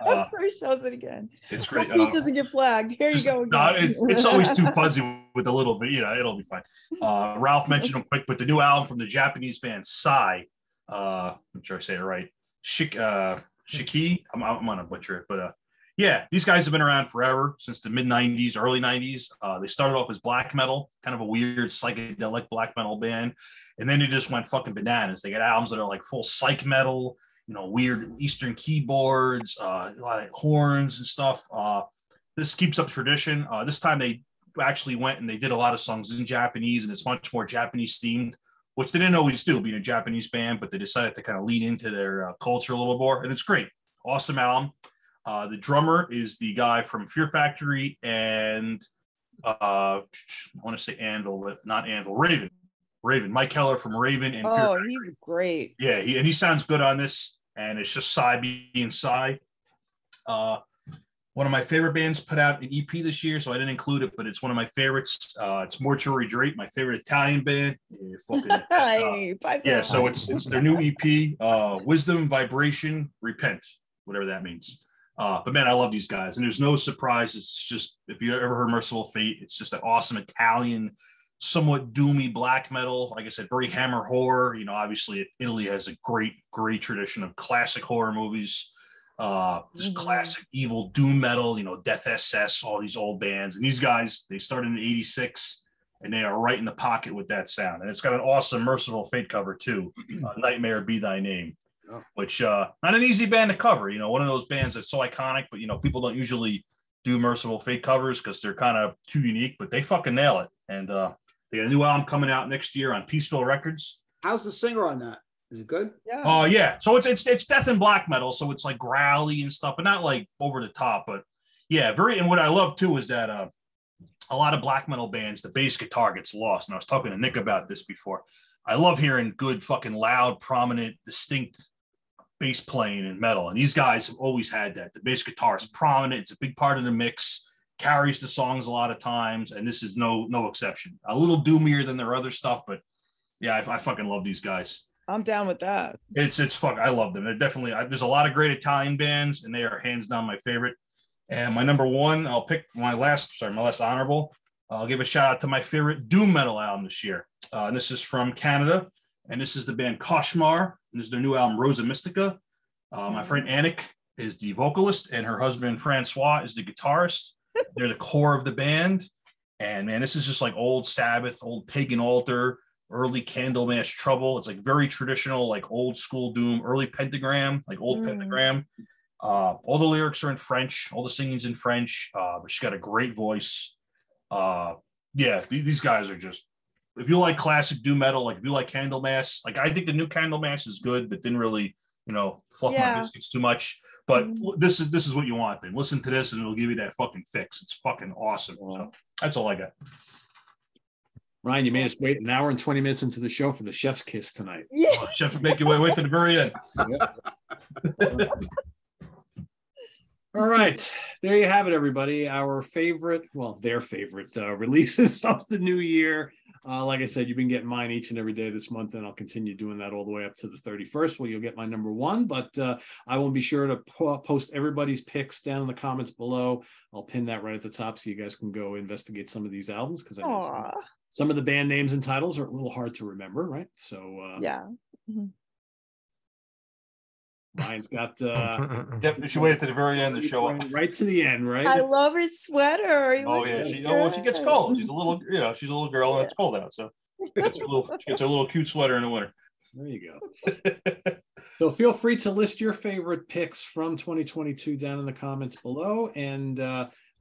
[SPEAKER 4] So he shows it again.
[SPEAKER 3] It's great.
[SPEAKER 4] He doesn't get flagged. Here you go.
[SPEAKER 3] It's always too fuzzy with a little bit. It'll be fine. Ralph mentioned them quick, but the new album from the Japanese band Psy. I'm sure I say it right. Shiki. I'm gonna butcher it, but Yeah, these guys have been around forever, since the mid 90s, early 90s. They started off as black metal, kind of a weird psychedelic black metal band. And then it just went fucking bananas. They got albums that are like full psych metal, weird Eastern keyboards, a lot of horns and stuff. This keeps up tradition. This time they actually went and they did a lot of songs in Japanese, and it's much more Japanese themed, which they didn't always do, being a Japanese band, but they decided to kind of lean into their culture a little more. And it's great. Awesome album. The drummer is the guy from Fear Factory and I want to say Andal, but not Andal, Raven, Mike Keller from Raven and Fear Factory.
[SPEAKER 4] He's great.
[SPEAKER 3] Yeah, he sounds good on this, and it's just Psy being Psy. One of my favorite bands put out an EP this year, so I didn't include it, but it's one of my favorites. It's Mortuary Drape, my favorite Italian band. Yeah, so it's their new EP, Wisdom, Vibration, Repent, whatever that means. But man, I love these guys, and there's no surprise. It's just, if you ever heard Merciful Fate, it's just an awesome Italian, somewhat doomy black metal. Like I said, very hammer horror. Obviously Italy has a great tradition of classic horror movies. Just classic evil doom metal, Death SS, all these old bands. And these guys, they started in '86, and they are right in the pocket with that sound. And it's got an awesome Merciful Fate cover too, Nightmare Be Thy Name. Which not an easy band to cover, one of those bands that's so iconic, but people don't usually do Merciful Fate covers because they're kind of too unique, but they fucking nail it. And they got a new album coming out next year on Peaceville Records.
[SPEAKER 5] How's the singer on that? Is it good?
[SPEAKER 4] Yeah.
[SPEAKER 3] Yeah. So it's death and black metal, so it's like growly and stuff, but not like over the top. But yeah, and what I love too is that a lot of black metal bands, the bass guitar gets lost. And I was talking to Nick about this before. I love hearing good, fucking loud, prominent, distinct bass playing in metal, and these guys have always had that. The bass guitar is prominent, it's a big part of the mix, carries the songs a lot of times, and this is no exception. A little doomier than their other stuff, but yeah, I fucking love these guys.
[SPEAKER 4] I'm down with that.
[SPEAKER 3] It's I love them. They're definitely, there's a lot of great Italian bands, and they are hands down my favorite. And my number one, I'll pick my last honorable. I'll give a shout out to my favorite doom metal album this year. And this is from Canada, and this is the band Koshmar. And this is their new album, Rosa Mystica. My friend Anik is the vocalist, and her husband Francois is the guitarist. They're the core of the band. And man, this is just like old Sabbath, old Pagan Altar, early Candlemass Trouble. It's like very traditional, like old school doom, early Pentagram, like old Pentagram. All the lyrics are in French, all the singing's in French, but she's got a great voice. Yeah, these guys are just, if you like classic doom metal, like if you like Candlemass, like I think the new Candlemass is good, but didn't really, fluff my biscuits too much. But this is what you want. Then listen to this, and it'll give you that fucking fix. It's fucking awesome. So that's all I got.
[SPEAKER 1] Ryan, you made us wait an hour and 20 minutes into the show for the chef's kiss tonight.
[SPEAKER 4] Yeah.
[SPEAKER 3] Chef would make you wait to the very end.
[SPEAKER 1] All right, there you have it, everybody. Our favorite, their favorite releases of the new year. Like I said, you've been getting mine each and every day this month, and I'll continue doing that all the way up to the 31st, where you'll get my number one. But I will be sure to post everybody's picks down in the comments below. I'll pin that right at the top so you guys can go investigate some of these albums, because I know some of the band names and titles are a little hard to remember, right? So
[SPEAKER 4] yeah.
[SPEAKER 1] Ryan's got
[SPEAKER 3] yep, she waited to the very end to show up.
[SPEAKER 1] Right to the end, right?
[SPEAKER 4] I love his sweater.
[SPEAKER 3] She gets cold. She's a little girl, and it's cold out, so she gets a little cute sweater in the winter.
[SPEAKER 1] There you go. So feel free to list your favorite picks from 2022 down in the comments below, and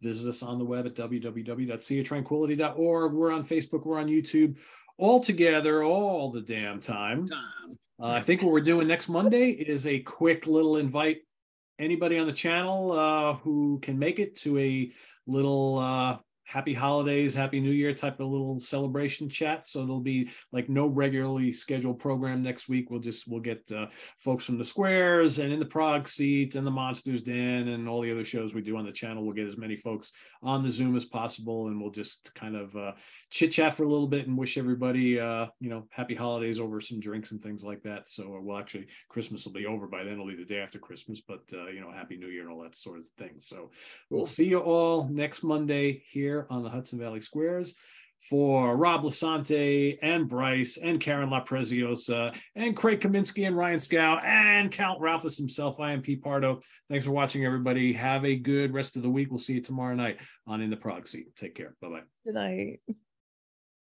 [SPEAKER 1] visit us on the web at www.seatranquility.org. We're on Facebook, we're on YouTube, all together, all the damn time. I think what we're doing next Monday is a quick little invite anybody on the channel who can make it to a little happy holidays, happy new year type of little celebration chat. So there'll be like no regularly scheduled program next week. We'll get folks from the Squares and In the Prague Seat and the Monsters Den and all the other shows we do on the channel. We'll get as many folks on the Zoom as possible, and we'll just kind of chit chat for a little bit and wish everybody happy holidays over some drinks and things like that. So Christmas will be over by then. It'll be the day after Christmas, but happy new year and all that sort of thing. So we'll see you all next Monday here on the Hudson Valley Squares. For Rob Lasante and Bryce and Karen La Preziosa and Craig Kaminsky and Ryan Scow and Count Ralphus himself, I am Pete Pardo. Thanks for watching, everybody. Have a good rest of the week. We'll see you tomorrow night on In the Prog Seat. Take care. Bye-bye.
[SPEAKER 4] Good night.